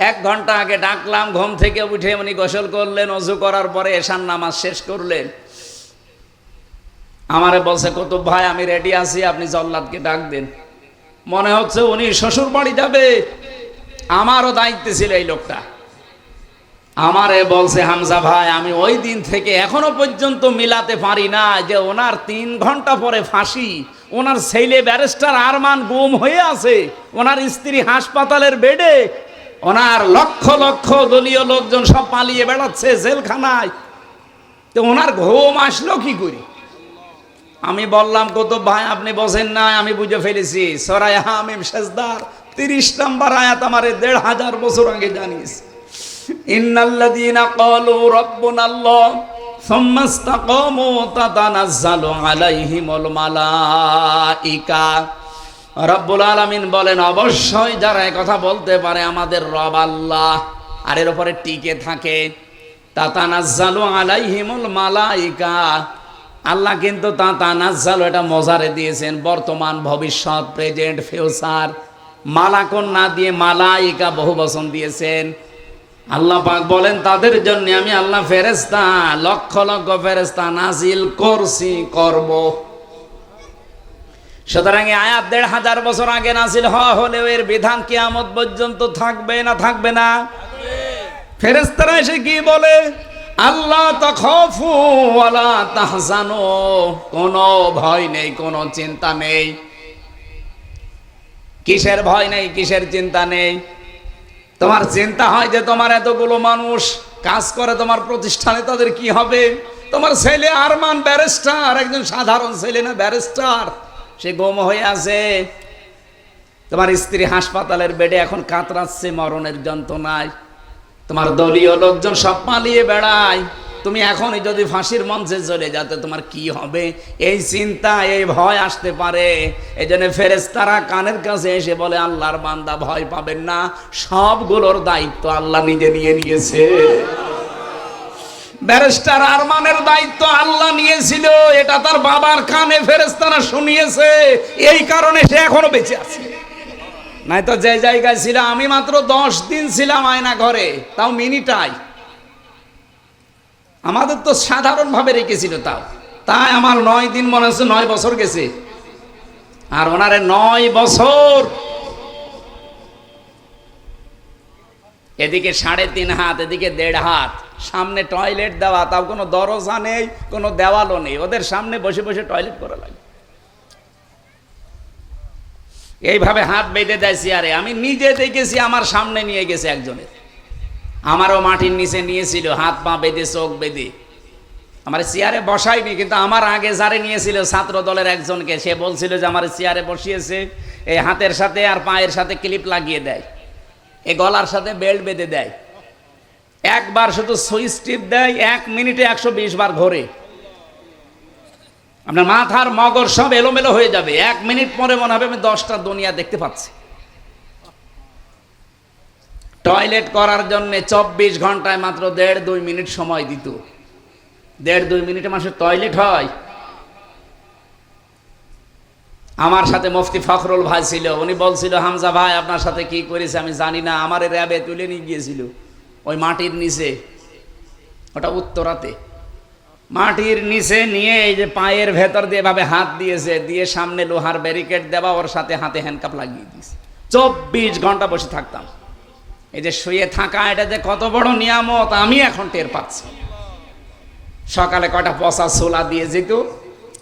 1 ঘন্টা আগে ডাকলাম, ঘুম থেকে উঠে উনি গোসল করলেন, ওযু করার পরে এশার নামাজ শেষ করলেন। আমারে বলছে কুতুব ভাই আমি রেডি আছি, আপনি জল্লাদকে ডাক দেন। মনে হচ্ছে উনি শ্বশুর বাড়ি যাবে। আমারও দায়িত্ব ছিল এই লোকটা। আমারে বলছে হামজা ভাই আমি ওই দিন থেকে এখনো পর্যন্ত মিলাতে পারি না যে ওনার 3 ঘন্টা পরে ফাঁসি, ওনার ছেলে ব্যারিস্টার আরমান গুম হয়ে আছে, ওনার স্ত্রী হাসপাতালের বেডে, ওনার লক্ষ লক্ষ দলীয় লোকজন সব পালিয়ে বেড়াচ্ছে জেলখানায়, তো ওনার ঘুম আসলো কি করে? আমি বললাম কুতুব ভাই আপনি বসেন না, আমি বুঝে ফেলেছি। সূরা হামিম সেজদার 30 নম্বর আয়াত আমারে 1500 বছর আগে জানিয়েছে। ইন্নাল্লাযীনা ক্বালু রাব্বুনাল্লাহ সুম্মা ইসতাকামু তাতানাজ্জালু আলাইহিমুল মালাইকা। রব্বুল আলামিন বলেন অবশ্যই যারা এই কথা বলতে পারে আমাদের রব আল্লাহ, আর এর উপরে টিকে থাকে, তাতানাজ্জালু আলাইহিমুল মালাইকা। আল্লাহ কিন্তু তাতানাজ্জালু এটা মজারে দিয়েছেন, বর্তমান, ভবিষ্যৎ, প্রেজেন্ট, ফিউচার। মালাকুন না দিয়ে মালাইকা বহু বচন দিয়েছেন। আল্লাহ পাক বলেন তাদের জন্য আমি আল্লাহ ফেরেশতা, লক্ষ লক্ষ ফেরেশতা নাজিল করছি, করব। সুতরাং এই আয়াত 1500 বছর আগে নাজিল হওয়া হলেও এর বিধান কিয়ামত পর্যন্ত থাকবে না? থাকবে না? ফেরেশতারা এসে কি বলে? আল্লাহ তাখাফু ওয়ালা তাহজানু, কোনো ভয় নেই, কোনো চিন্তা নেই। কিসের ভয় নেই, কিসের চিন্তা নেই? তোমার চিন্তা হয় যে তোমার এতগুলো মানুষ কাজ করে তোমার প্রতিষ্ঠানে, তাদের কি হবে? তোমার ছেলে আরমান ব্যারিস্টার, একজন সাধারণ ছেলে না, ব্যারিস্টার, সে গুম হয়ে আছে। তোমার স্ত্রী হাসপাতালের বেডে এখন কাতরাচ্ছে মরণের যন্ত্রণায়। তোমার দলীয় লোকজন সব পালিয়ে বেড়ায়। তুমি এখনই যদি ফাঁসির মঞ্চে চলে যাতে তোমার কি হবে, এই চিন্তা, এই ভয় আসতে পারে। এই জন্য ফেরেশতারা কানের কাছে এসে বলে আল্লাহর বান্দা ভয় পাবেন না, সবগুলোর দায়িত্ব আল্লাহ নিজে নিয়ে নিয়েছে। ব্যারিস্টার আরমানের দায়িত্ব আল্লাহ নিয়েছিল, এটা তার বাবার কানে ফেরেশতারা শুনিয়েছে, এই কারণে সে এখনো বেঁচে আছে। নাই তো যে জায়গায় ছিল, আমি মাত্র 10 দিন ছিলাম আয়না ঘরে, তাও মিনিটাই। আমাদের তো সাধারণ ভাবে রেখেছিল, তাই আমার 9 দিন মনে হচ্ছে 9 বছর গেছে, আর ওনারে 9 বছর। এদিকে 3.5 হাত, এদিকে 1.5 হাত, সামনে টয়লেট দেওয়া, তাও কোনো দরজা নেই, কোনো দেওয়ালও নেই, ওদের সামনে বসে বসে টয়লেট করা লাগে। এইভাবে হাত বেঁধে দেয় চেয়ারে। আমি নিজে দেখেছি, আমার সামনে নিয়ে গেছে একজনের, আমারও মাটির নিচে নিয়েছিল, হাত পা বেঁধে, চোখ বেঁধে। আমার চেয়ারে বসায়নি, কিন্তু আমার আগে যারে নিয়েছিল ছাত্র দলের একজনকে, সে বলছিল যে আমার চেয়ারে বসিয়েছে, এই হাতের সাথে আর পায়ের সাথে ক্লিপ লাগিয়ে দেয়, এই গলার সাথে বেল্ট বেঁধে দেয়, একবার শুধু সুইচ টিপ দেয়, 1 মিনিটে 120 বার ঘোরে। আপনার মাথার মগজ সব এলোমেলো হয়ে যাবে, 1 মিনিট পরে মনে হবে আমি 10টা দুনিয়া দেখতে পাচ্ছি। টয়লেট করার জন্য 24 ঘন্টায় মাত্র 1.5-2 মিনিট সময় দিত। 1.5-2 মিনিটে মানুষের টয়লেট হয়। আমার সাথে মুফতি ফখরুল ভাই ছিল, উনি বলছিল হামজা ভাই আপনার সাথে কি করেছে আমি জানি না, আমার র্যাবে তুলে নিয়ে গিয়েছিল ওই মাটির নিচে, ওটা উত্তরাতে, মাটির নিচে নিয়ে এই যে পায়ের ভেতর দিয়ে এভাবে হাত দিয়েছে, দিয়ে সামনে লোহার ব্যারিকেড দেওয়া, ওর সাথে হাতে হ্যান্ডকাপ লাগিয়ে দিয়েছে। 24 ঘন্টা বসে থাকতাম। এই যে শুয়ে থাকা, এটা যে কত বড় নিয়ামত আমি এখন টের পাচ্ছি। সকালে কয়টা পচা ছোলা দিয়ে যেত,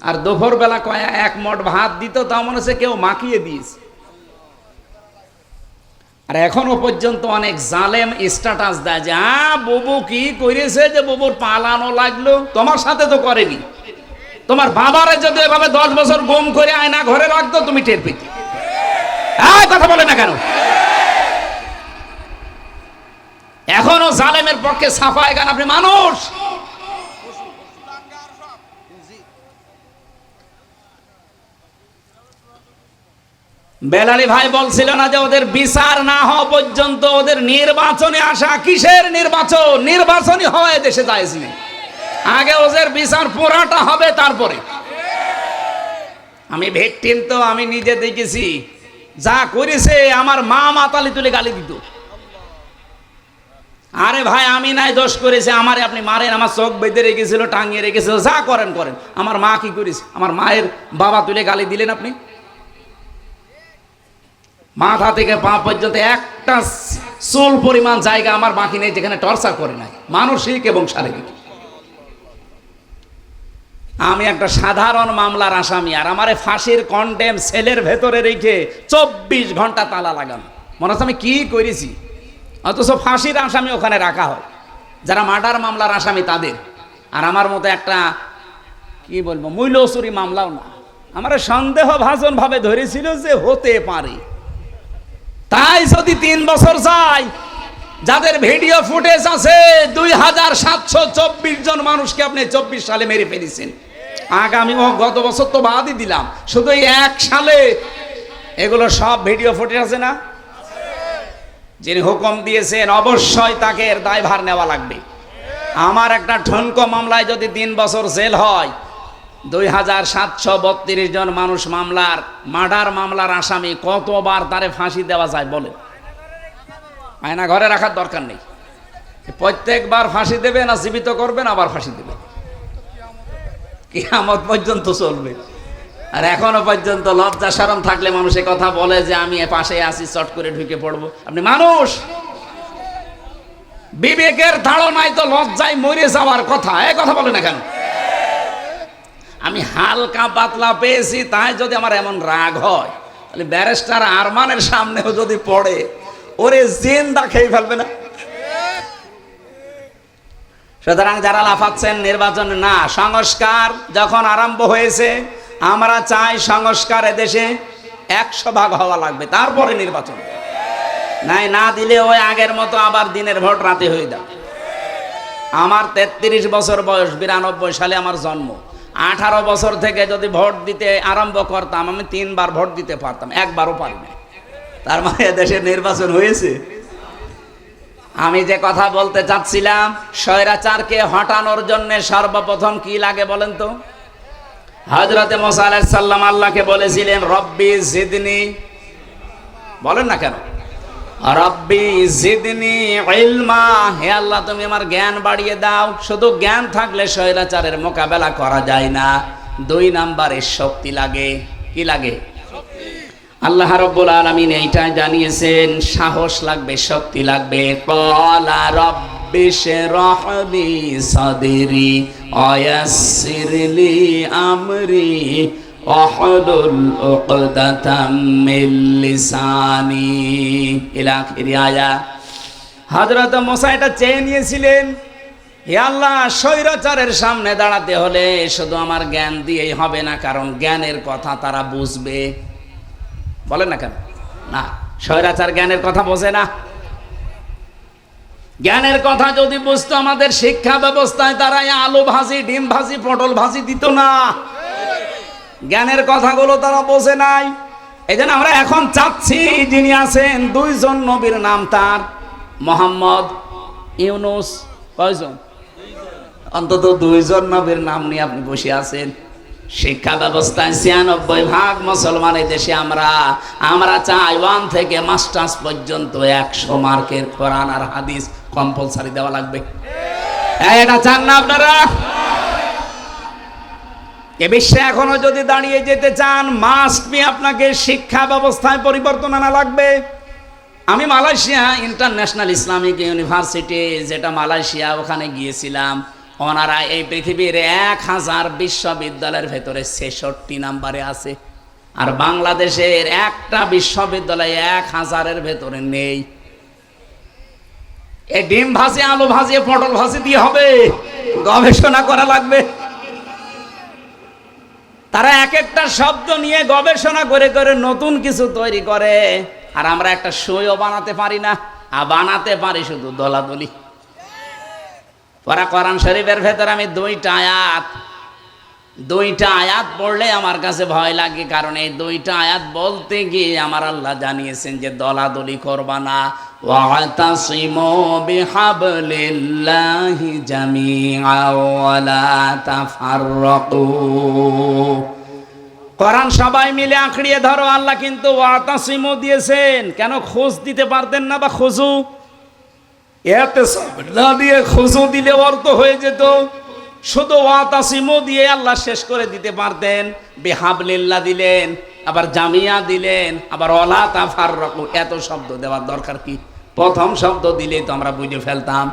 আর দুপুর বেলা এক মোট ভাত দিত, তা মনে হচ্ছে কেউ মাখিয়ে দিয়েছে। আর এখনো পর্যন্ত অনেক জালেম স্ট্যাটাস দেয় যে বুবু কি করেছে যে বুবুর পালানো লাগলো, তোমার সাথে তো করেনি, তোমার বাবারে যদি এভাবে 10 বছর গুম করে আয়না ঘরে রাখতো তুমি টের পেতে। কথা বলে না কেন? এখনো জালেমের পক্ষে সাফায় গান আপনি মানুষ। বেলালি ভাই বলছিল না যে ওদের বিচার না হওয়া পর্যন্ত ওদের নির্বাচনে আসা, কিসের নির্বাচন? নির্বাচনই হয় দেশে যায়নি, আগে ওদের বিচার পুরাটা হবে তারপরে। আমি ভিকটিম তো, আমি নিজে দেখেছি যা করেছে। আমার মা মাতালি তুলে গালি দিত, আরে ভাই আমি নাই দোষ করেছে, আমারে আপনি মারেন, আমার চোখ বেঁধে রেখেছিল, টাঙিয়ে রেখেছিল, যা করেন করেন, আমার মা কি করেছে? আমার মায়ের বাবা তুলে গালি দিলেন আপনি। মাথা থেকে পা পর্যন্ত একটা চুল পরিমাণ জায়গা আমার বাকি নেই যেখানে টর্চার করে নাই, মানসিক এবং শারীরিক। আমি একটা সাধারণ মামলার আসামি, আর আমারে ফাঁসির কন্ডেম সেলের ভেতরে রেখে 24 ঘন্টা তালা লাগানো, মনে হচ্ছে আমি কি করেছি। অথচ ফাঁসির আসামি ওখানে রাখা হয়, যারা মার্ডার মামলার আসামি তাদের। আর আমার মতো একটা কি বলবো মূল্যচুরি মামলাও না, আমার সন্দেহ ভাজন ভাবে ধরেছিল যে হতে পারে। তাই যদি 3 বছর যায়, যাদের ভিডিও ফুটেজ আছে 2724 জন মানুষকে আপনি 24 সালে মেরে ফেলেছেন। আগামী গত বছর তো বাদই দিলাম, শুধু এই 1 সালে এগুলো সব ভিডিও ফুটেজ আছে না? যিনি হুকুম দিয়েছেন অবশ্যই তাকে এর দায়ভার নেওয়া লাগবে। আমার একটা ঠনকো মামলায় যদি 3 বছর জেল হয়, 2732 জন মানুষ মামলার মার্ডার মামলার আসামি, কতবার তারে ফাঁসি দেওয়া যায় বলে? আয়না ঘরে রাখার দরকার নেই, প্রত্যেকবার ফাঁসি দেবে না জীবিত করবেন, আবার ফাঁসি দেবে, কিয়ামত পর্যন্ত চলবে। আর এখনো পর্যন্ত লজ্জা শরম থাকলে মানুষে কথা বলে যে আমি পাশে আসি, চট করে ঢুকে পড়বো। আপনি মানুষ, বিবেকের ধারণায় তো লজ্জায় মরে যাওয়ার কথা, এই কথা বলে না কেন? আমি হালকা পাতলা পেয়েছি, তাই যদি আমার এমন রাগ হয়, তাহলে ব্যারিস্টার আরমানের সামনেও যদি পড়ে, ওরে জিন্দা খেয়ে ফেলবে না? সুতরাং যারা লাফাচ্ছেন নির্বাচন না, সংস্কার যখন আরম্ভ হয়েছে, আমরা চাই সংস্কার এদেশে 100% হওয়া লাগবে, তারপরে নির্বাচন। নাই না দিলে ওই আগের মতো আবার দিনের ভোট রাতে হয়ে যাবে। আমার 33 বছর বয়স, 92 সালে আমার জন্ম। 18 বছর থেকে যদি ভোট দিতে আরম্ভ করতাম, আমি 3 বার ভোট দিতে পারতাম, একবারও পারি না। তার মানে দেশের নির্বাচন হয়েছে। আমি যে কথা বলতে চাচ্ছিলাম, স্বৈরাচারকে হটানোর জন্য সর্বপ্রথম কি লাগে বলেন তো? হযরতে মুসা আলাইহিস সালাম আল্লাহকে বলেছিলেন রব্বি জিদনি, বলেন না কেন? রব্বি জিদনি ইলমা, হে আল্লাহ তুমি আমার জ্ঞান বাড়িয়ে দাও। শুধু জ্ঞান থাকলে স্বৈরাচারের মোকাবেলা করা যায় না, 2 নম্বরে শক্তি লাগে। কি লাগে? আল্লাহ রাব্বুল আলামিন এইটা জানিয়েছেন, সাহস লাগবে, শক্তি লাগবে। ক্বালা রাব্বি শরহ লি সাদরি ওয়ায়াসসিরলি আমরি ওয়াহলুল উকদাতাম মিন লিসানি ইলা আখির আয়াত। হযরত মুসা এটা চেয়ে নিয়েছিলেন, হে আল্লাহ স্বৈরাচারের সামনে দাঁড়াতে হলে শুধু আমার জ্ঞান দিয়েই হবে না, কারণ জ্ঞানের কথা তারা বুঝবে। বলেন না কেন? না, স্বৈরাচার জ্ঞানের কথা বোঝে না। জ্ঞানের কথা যদি বুঝতো, আমাদের শিক্ষা ব্যবস্থায় তারা আলু ভাজি, ডিম ভাজি, পটল ভাজি দিত না। জ্ঞানের কথাগুলো তারা বোঝে নাই। এই জন্য আমরা এখন চাচ্ছি, যিনি আছেন 2 জন নবীর নাম তার, মোহাম্মদ, ইউনুস, কয়জন? অন্তত 2 জন নবীর নাম নিয়ে আপনি বসে আছেন। শিক্ষা ব্যবস্থায় 96% মুসলমান এই দেশে আমরা চাই 1 থেকে মাস্টার্স পর্যন্ত 100 মার্কের কোরআন আর হাদিস কম্পালসারি দেওয়া লাগবে। এটা চান না আপনারা? এ বিশ্বে এখনো যদি দাঁড়িয়ে যেতে চান, মাস্ট বি আপনাকে শিক্ষা ব্যবস্থায় পরিবর্তন আনা লাগবে। আমি মালয়েশিয়া ইন্টারন্যাশনাল ইসলামিক ইউনিভার্সিটি, যেটা মালয়েশিয়া, ওখানে গিয়েছিলাম। ওনারা এই পৃথিবীর 1000 বিশ্ববিদ্যালয়ের ভেতরে 66 নম্বরে আছে, আর বাংলাদেশের একটা বিশ্ববিদ্যালয় 1000-এর ভেতরে নেই। এই ডিম ভাজি, আলু ভাজি, পটল ভাজি দিয়ে হবে? গবেষণা করা লাগবে। তারা এক একটা শব্দ নিয়ে গবেষণা করে করে নতুন কিছু তৈরি করে, আর আমরা একটা সইও বানাতে পারি না, আর বানাতে পারি শুধু দলাদলি। পড়া কোরআন শরীফের ভেতরে আমি 2টা আয়াত পড়লে আমার কাছে ভয় লাগে, কারণ এই 2টা আয়াত বলতে গিয়ে আমার আল্লাহ জানিয়েছেন যে দলাদলি করবা না। ওয়াতাসিমু বিহাবলিল্লাহি জামিআ ওয়া লা তাফাররাকু। কোরআন সবাই মিলে আঁকড়িয়ে ধরো। আল্লাহ কিন্তু ওয়াতাসিমু দিয়েছেন, কেন খোঁজ দিতে পারতেন না? বা খুজু, এতে সব না দিয়ে খুজু দিলে অর্থ হয়ে যেত। শুধু ওয়াতাসিমু দিয়ে আল্লাহ শেষ করে দিতে পারতেন। বিহাবলিল্লাহ দিলেন, আবার জামিয়া দিলেন, আবার ওয়ালা তাফাররাকু। এত শব্দ দেওয়ার দরকার কি? প্রথম শব্দ দিলেই তো আমরা বুঝে ফেলতাম।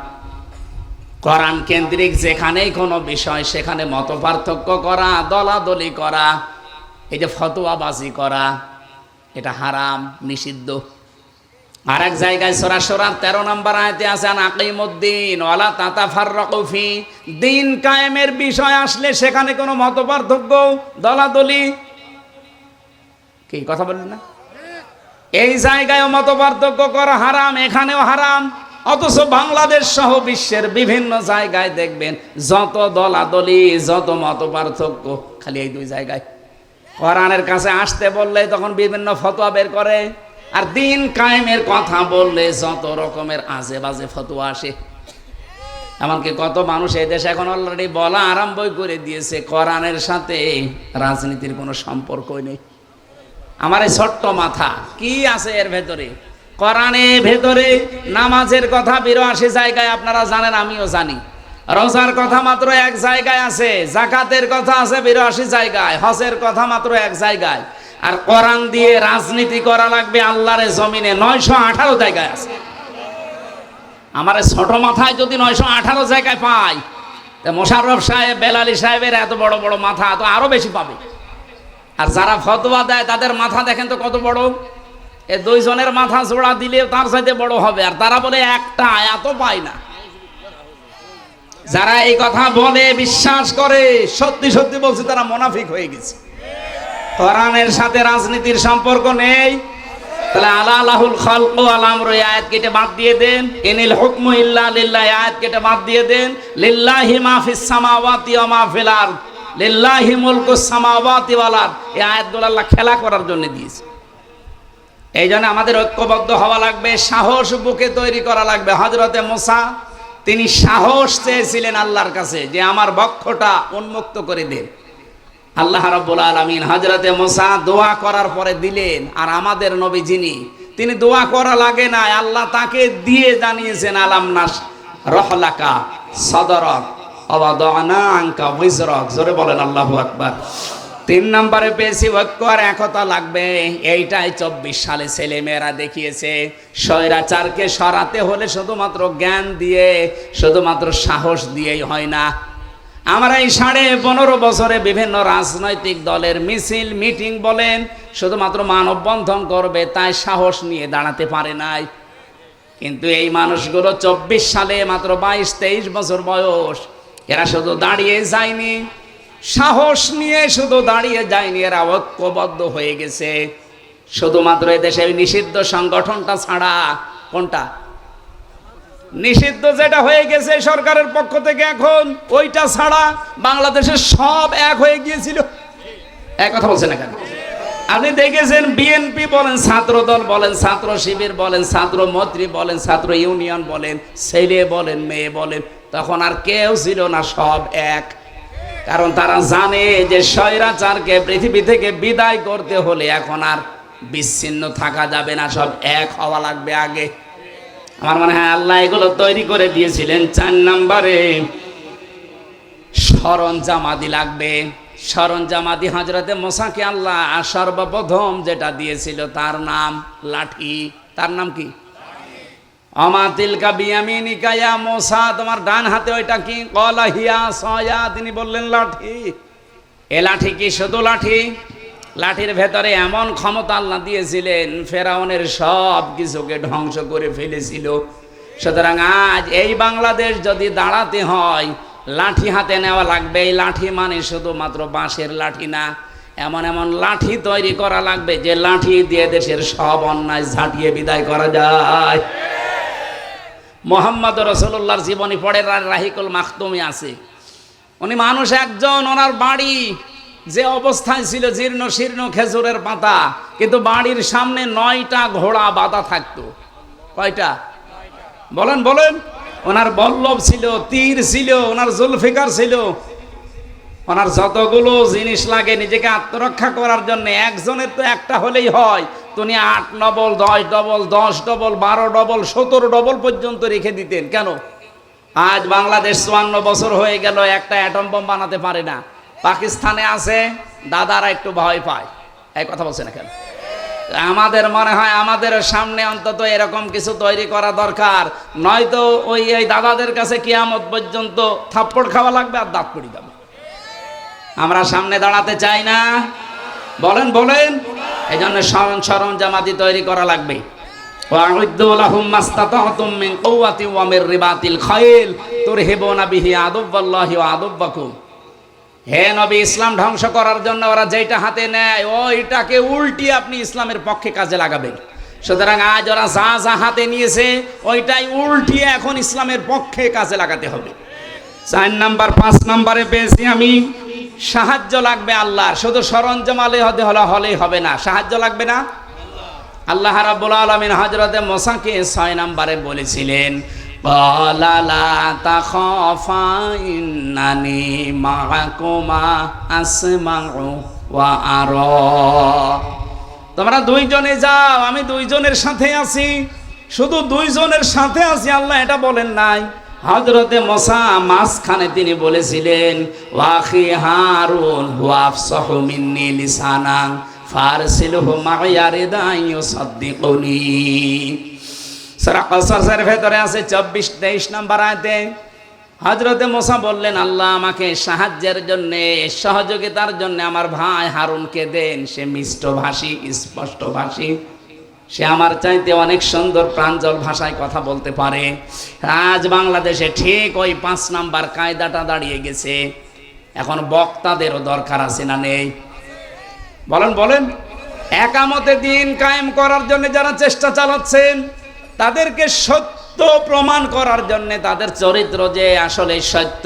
কোরআন কেন্দ্রিক যেখানেই কোনো বিষয়, সেখানে মতপার্থক্য করা, দলাদলি করা, এই যে ফতোয়াবাজি করা, এটা হারাম, নিষিদ্ধ। আর এক জায়গায় সূরা শুরার 13 নম্বর আয়াতে আছে আকিমুদ্দিন ওয়ালা তাতাফাররাকু ফি। দিন কায়েমের বিষয় আসলে সেখানে কোনো মতপার্থক্য, দলাদলি, কি কথা বললেন না? এই জায়গায় মতপার্থক্য করা হারাম, এখানেও হারাম। অথচ বাংলাদেশ সহ বিশ্বের বিভিন্ন জায়গায় দেখবেন যত দলাদলি, যত মতপার্থক্য, খালি এই 2 জায়গায়। কোরআনের কাছে আসতে বললে তখন বিভিন্ন ফতোয়া বের করে, আর দিন কায়েমের কথা বললে যত রকমের আজে বাজে ফতোয়া আসে। এমনকি কত মানুষ এই দেশে এখন অলরেডি বলা আরম্ভ করে দিয়েছে কোরআনের সাথে রাজনীতির কোনো সম্পর্কই নেই। আমার এই ছোট্ট মাথা কি আছে এর ভেতরে? কোরআনের ভেতরে নামাজের কথা 82 জায়গায় আপনারা জানেন, আমিও জানি। রোজার কথা মাত্র 1 জায়গায় আছে, যাকাতের কথা আছে 82 জায়গায়, হজের কথা মাত্র 1 জায়গায়। আর কোরআন দিয়ে রাজনীতি করা লাগবে আল্লাহর জমিনে 918 জায়গায় আছে। আমার ছোট মাথায় যদি 918 জায়গায় পাই, তা মোশাররফ সাহেব, বেলালী সাহেবের এত বড় বড় মাথা তো আরো বেশি পাবে। আর যারা ফতোয়া দেয় তাদের মাথা দেখেন তো কত বড়। এই 2 জনের মাথা জোড়া দিলে তার চাইতে বড় হবে, আর তারা বলে একটা আয়াতও পায় না। যারা এই কথা বলে, বিশ্বাস করে, সত্যি সত্যি বলছে, তারা মুনাফিক হয়ে গেছে। কোরআনের সাথে রাজনীতির সম্পর্ক নেই। তাহলে আলাহুল খালকু ওয়াল আমরু আয়াত কেটে বাদ দিয়ে দেন। ইনিল হুকমু ইল্লা লিল্লাহ আয়াত কেটে বাদ দিয়ে দেন। লিল্লাহি মা ফিস সামাওয়াতি ওয়া মা ফিল আরদ, লিল্লাহি মুলকুস সামাওয়াতি ওয়াল আরদ। এই আয়াতগুলো আল্লাহ খেলা করার জন্য দিয়েছে। এই জন্য আমাদের ঐক্যবদ্ধ হওয়া লাগবে, সাহস বুকে তৈরি করা লাগবে। হযরতে মুসা, তিনি সাহস চেয়েছিলেন আল্লাহর কাছে যে আমার বক্ষটা উন্মুক্ত করে দেন। আল্লাহ রাব্বুল আলামিন হযরতে মুসা দোয়া করার পরে দিলেন। আর আমাদের নবী যিনি, তিনি দোয়া করা লাগে না, আল্লাহ তাকে দিয়ে জানিয়েছেন আলাম নাশরাহ লাকা সাদরাক ওয়া ওয়াদানা আনকা ওয়িজরাক। জোরে বলেন আল্লাহু আকবার। 3 নম্বরে পেয়েছি ঐক্য আর একতা লাগবে। এইটাই 24 সালে ছেলেমেয়েরা দেখিয়েছে। স্বৈরাচারকে সরাতে হলে শুধুমাত্র জ্ঞান দিয়ে, শুধুমাত্র সাহস দিয়েই হয় না। আমরা এই 15.5 বছরে বিভিন্ন রাজনৈতিক দলের মিছিল, মিটিং বলেন, শুধুমাত্র মানববন্ধন করবে তাই সাহস নিয়ে দাঁড়াতে পারে নাই। কিন্তু এই মানুষগুলো 24 সালে মাত্র 22-23 বছর বয়স, এরা শুধু দাঁড়িয়ে যায়নি, সাহস নিয়ে শুধু দাঁড়িয়ে যায়নি, এরা ঐক্যবদ্ধ হয়ে গেছে। শুধুমাত্র এদেশে নিষিদ্ধ সংগঠনটা ছাড়া, কোনটা নিষিদ্ধ যেটা হয়ে গেছে সরকারের পক্ষ থেকে এখন, ওইটা ছাড়া বাংলাদেশের সব এক হয়ে গিয়েছিল। এক কথা বলছেন না কেন? আপনি দেখেছেন বিএনপি বলেন, ছাত্র দল বলেন, ছাত্র শিবির বলেন, ছাত্র মৈত্রী বলেন, ছাত্র ইউনিয়ন বলেন, ছেলে বলেন, মেয়ে বলেন, তখন আর কেউ ছিল না, সব এক। কারণ তারা জানে যে স্বৈরাচারকে পৃথিবী থেকে বিদায় করতে হলে এখন আর বিচ্ছিন্ন থাকা যাবে না, সব এক হওয়া লাগবে আগে। আমার মনে হয় আল্লাহ এগুলো তৈরি করে দিয়েছিলেন। 4 নম্বরে সরঞ্জামাদি লাগবে। সরঞ্জামাদি হযরতে মুসাকে আল্লাহ সর্বপ্রথম যেটা দিয়েছিল তার নাম লাঠি। তার নাম কি? আমা তিলকা বিয়ামিনিকা ইয়া মুসা, তোমার ডান হাতে ওইটা কি? ক্বালা হিয়া সায়া, তিনি বললেন লাঠি। এ লাঠি কি শুধু লাঠি? লাঠির ভেতরে এমন ক্ষমতা আল্লাহ দিয়েছিলেন, ফেরাউনের সব কিছুকে ধ্বংস করে ফেলেছিল। সুতরাং আজ এই বাংলাদেশ যদি দাঁড়াতে হয়, লাঠি হাতে নেওয়া লাগবে। এই লাঠি মানে শুধুমাত্র বাঁশের লাঠি না, এমন এমন লাঠি তৈরি করা লাগবে যে লাঠি দিয়ে দেশের সব অন্যায় ঝাঁটিয়ে বিদায় করা যায়। মুহাম্মদ রাসূলুল্লাহর জীবনী পড়ে রাহিকুল মাখতুমি আছে। উনি মানুষ একজন, ওনার বাড়ি যে অবস্থায় ছিল জীর্ণ শীর্ণ খেজুরের পাতা, কিন্তু বাড়ির সামনে 9টা ঘোড়া বাঁধা থাকতো। কয়টা? বলেন বলেন। ওনার বল্লভ ছিল, তীর ছিল, ওনার জুলফিকার ছিল, ওনার যতগুলো জিনিস লাগে নিজেকে আত্মরক্ষা করার জন্য, একজনের তো একটা হলেই হয়। তিনি 8 double 10 double 10 double 12 double 17 double পর্যন্ত রেখে দিতেন। কেন? আজ বাংলাদেশ 54 বছর হয়ে গেল, একটা অ্যাটম বোম বানাতে পারে না। পাকিস্তানে আছে, দাদারা একটু ভয় পায়। এই কথা বলছে না কেন? আমাদের মনে হয় আমাদের সামনে অন্তত এরকম কিছু তৈরি করা দরকার, নয়তো এই দাদাদের কাছে কিয়ামত পর্যন্ত থাপ্পড় খাওয়া লাগবে আর দাঁত পড়ে যাবে। আমরা সামনে দাঁড়াতে চাই না, বলেন বলেন। এই জন্য সরঞ্জামাদি তৈরি করা লাগবে। ওয়া'উদ্দু লাহুম মাসতাতা'তুম মিন কুওয়াতি ওয়া মির রিবাতিল খাইল তুরহিবুনা বিহি আদুওয়াল্লাহি ওয়া আদুওয়াকুম। হে নবী, ইসলাম ধ্বংস করার জন্য ওরা যেটা হাতে নেয়, ওইটাকে উল্টিয়ে আপনি ইসলামের পক্ষে কাজে লাগাবেন। সুতরাং আজ ওরা যা যা হাতে নিয়েছে ওইটাই উল্টিয়ে এখন ইসলামের পক্ষে কাজে লাগাতে হবে। 4 নাম্বার 5 নাম্বারে পেয়েছি আমি, সাহায্য লাগবে আল্লাহর। শুধু সরঞ্জাম হলেই হবে না, সাহায্য লাগবে না। আল্লাহ রাব্বুল আলামিন হযরতে মুসাকে 6 নম্বরে বলেছিলেন, ক্বালা লা তাখাফা ইন্নানি মাআকুমা আসমাউ ওয়া আরা। তোমরা 2 জনে যাও, আমি 2 জনের সাথে আছি। শুধু 2 জনের সাথে আছি আল্লাহ এটা বলেন নাই। হযরতে মুসা মাঝখানে তিনি বলেছিলেন, ওয়াখি হারুন হুয়া আফসাহু মিন্নি লিসানান ফারসিলহু মা'ইয়া রিদান ইউসাদ্দিকুনি। সূরা কাসাসের ভেতরে আছে 24-23 নম্বর আয়াতে হযরতে মুসা বললেন, আল্লাহ আমাকে সাহায্যের জন্য, সহযোগিতার জন্য আমার ভাই হারুনকে দেন। সে মিষ্টভাষী, স্পষ্টভাষী, সে আমার চাইতে অনেক সুন্দর প্রাঞ্জল ভাষায় কথা বলতে পারে। আজ বাংলাদেশে ঠিক ওই 5 নাম্বার কায়দাটা দাঁড়িয়ে গেছে। এখন বক্তাদেরও দরকার আছে না নেই? বলেন বলেন। একামতে দিন কায়েম করার জন্য যারা চেষ্টা চালাচ্ছেন, তাদেরকে সত্য প্রমাণ করার জন্য, তাদের চরিত্র যে আসলে সত্য,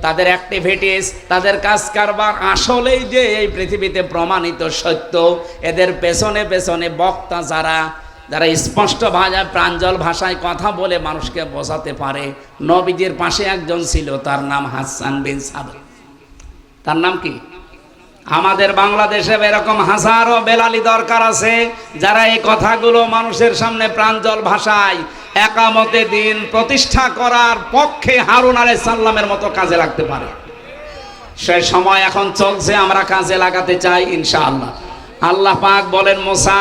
তাদের অ্যাক্টিভিটিস, তাদের কাজ কারবার আসলেই যে এই পৃথিবীতে প্রমাণিত সত্য, এদের পেছনে পেছনে বক্তা যারা স্পষ্ট ভাষায় প্রাঞ্জল ভাষায় কথা বলে মানুষকে বোঝাতে পারে। নবীজির পাশে একজন ছিল, তার নাম হাসান বিন সাবিত। তার নাম কি? আমাদের বাংলাদেশে এরকম হাজারো বেলালি দরকার আছে, যারা এই কথাগুলো মানুষের সামনে প্রাঞ্জল ভাষায় একামতে দিন প্রতিষ্ঠা করার পক্ষে হারুন আলাইহিস সালামের মতো কাজে লাগতে পারে। সেই সময় এখন চলছে, আমরা কাজে লাগাতে চাই ইনশাআল্লাহ। আল্লাহ পাক বলেন, মুসা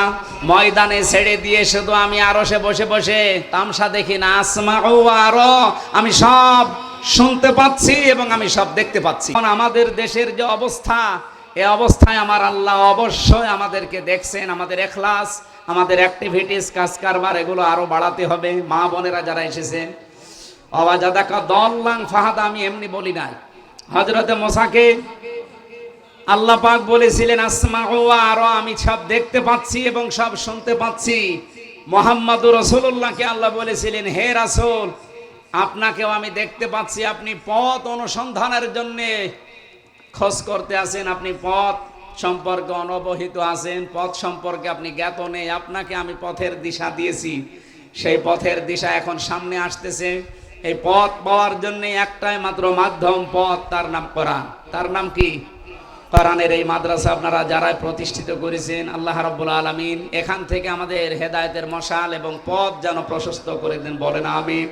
ময়দানে ছেড়ে দিয়ে শুধু আমি আরশে বসে বসে তামসা দেখি না, আসমাউ ওয়া আরা, আমি সব শুনতে পাচ্ছি এবং আমি সব দেখতে পাচ্ছি। আমাদের দেশের যে অবস্থা, এই অবস্থায় আমার আল্লাহ অবশ্যই আমাদেরকে দেখছেন। আমাদের ইখলাস, আমাদের অ্যাক্টিভিটিস, কাজ কারবার এগুলো আরো বাড়াতে হবে। মা বোনেরা যারা এসেছেন, ওয়াজাদাকা দাল্লান ফাহাদা, আমি এমনি বলি নাই। হযরতে মুসাকে আল্লাহ পাক বলেছিলেন, আসমাউ ওয়া আরা, আমি সব দেখতে পাচ্ছি এবং সব শুনতে পাচ্ছি। মুহাম্মদুর রাসূলুল্লাহকে আল্লাহ বলেছিলেন, হে রাসূল, আপনাকেও আমি দেখতে পাচ্ছি। আপনি পথ অনুসন্ধানের জন্য খোঁজ করতে আছেন, আপনি পথ সম্পর্কে অনবহিত আছেন, পথ সম্পর্কে আপনি জ্ঞাত নেই। আপনাকে আমি পথের দিশা দিয়েছি, সেই পথের দিশা এখন সামনে আসতেছে। এই পথ পাওয়ার জন্য একটাই মাত্র মাধ্যম পথ, তার নাম কোরআন। তার নাম কি? কোরআনের এই মাদ্রাসা আপনারা যারা প্রতিষ্ঠিত করেছেন, আল্লাহ রাব্বুল আলামিন এখান থেকে আমাদের হেদায়েতের মশাল এবং পথ যেন প্রশস্ত করে দেন, বলেন আমিন।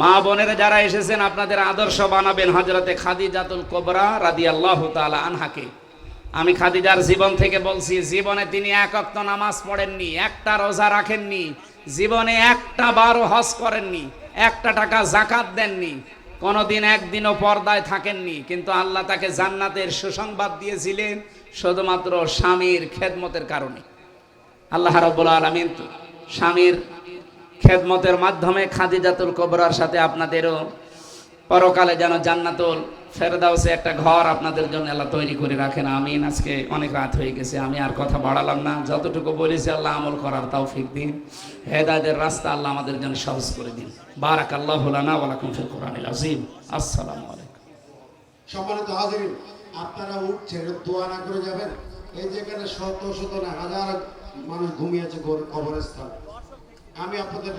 মা বোনেরা যারা এসেছেন, আপনাদের আদর্শ বানাবেন হযরতে খাদিজাতুল কুবরা রাদিয়াল্লাহু তাআলা আনহাকে। আমি খাদিজার জীবন থেকে বলছি, জীবনে তিনি এক ওয়াক্ত নামাজ পড়েননি, একটা রোজা রাখেননি, জীবনে একটা বারও হজ করেননি, একটা টাকা যাকাত দেননি, কোনোদিন একদিনও পর্দায় থাকেননি, কিন্তু আল্লাহ তাকে জান্নাতের সুসংবাদ দিয়েছিলেন শুধুমাত্র স্বামীর খেদমতের কারণে। আল্লাহ রাব্বুল আলামিন স্বামীর খেদমতের মাধ্যমে খাদিজাতুল কুবরার সাথে আপনাদেরও পরকালে যেন জান্নাতুল ফেরদাউসে একটা ঘর আপনাদের জন্য আল্লাহ তৈরি করে রাখেন, আমিন। আজকে অনেক রাত হয়ে গেছে, আমি আর কথা বাড়ালাম না। যতটুকু বলেছি আল্লাহ আমল করার তৌফিক দিন, হেদায়েতের রাস্তা আল্লাহ আমাদের জন্য সহজ করে দিন। বারাকাল্লাহু লানা ওয়া লাকুম ফিল কোরআনিল আযীম। আসসালামু আলাইকুম।
সম্মানিত হাজিরিন, আপনারা উঠছেন, দোয়া না করে যাবেন। এই যেখানে শত শত না হাজার মানুষ ঘুমিয়েছে কবরস্থান। আমি আপনাদের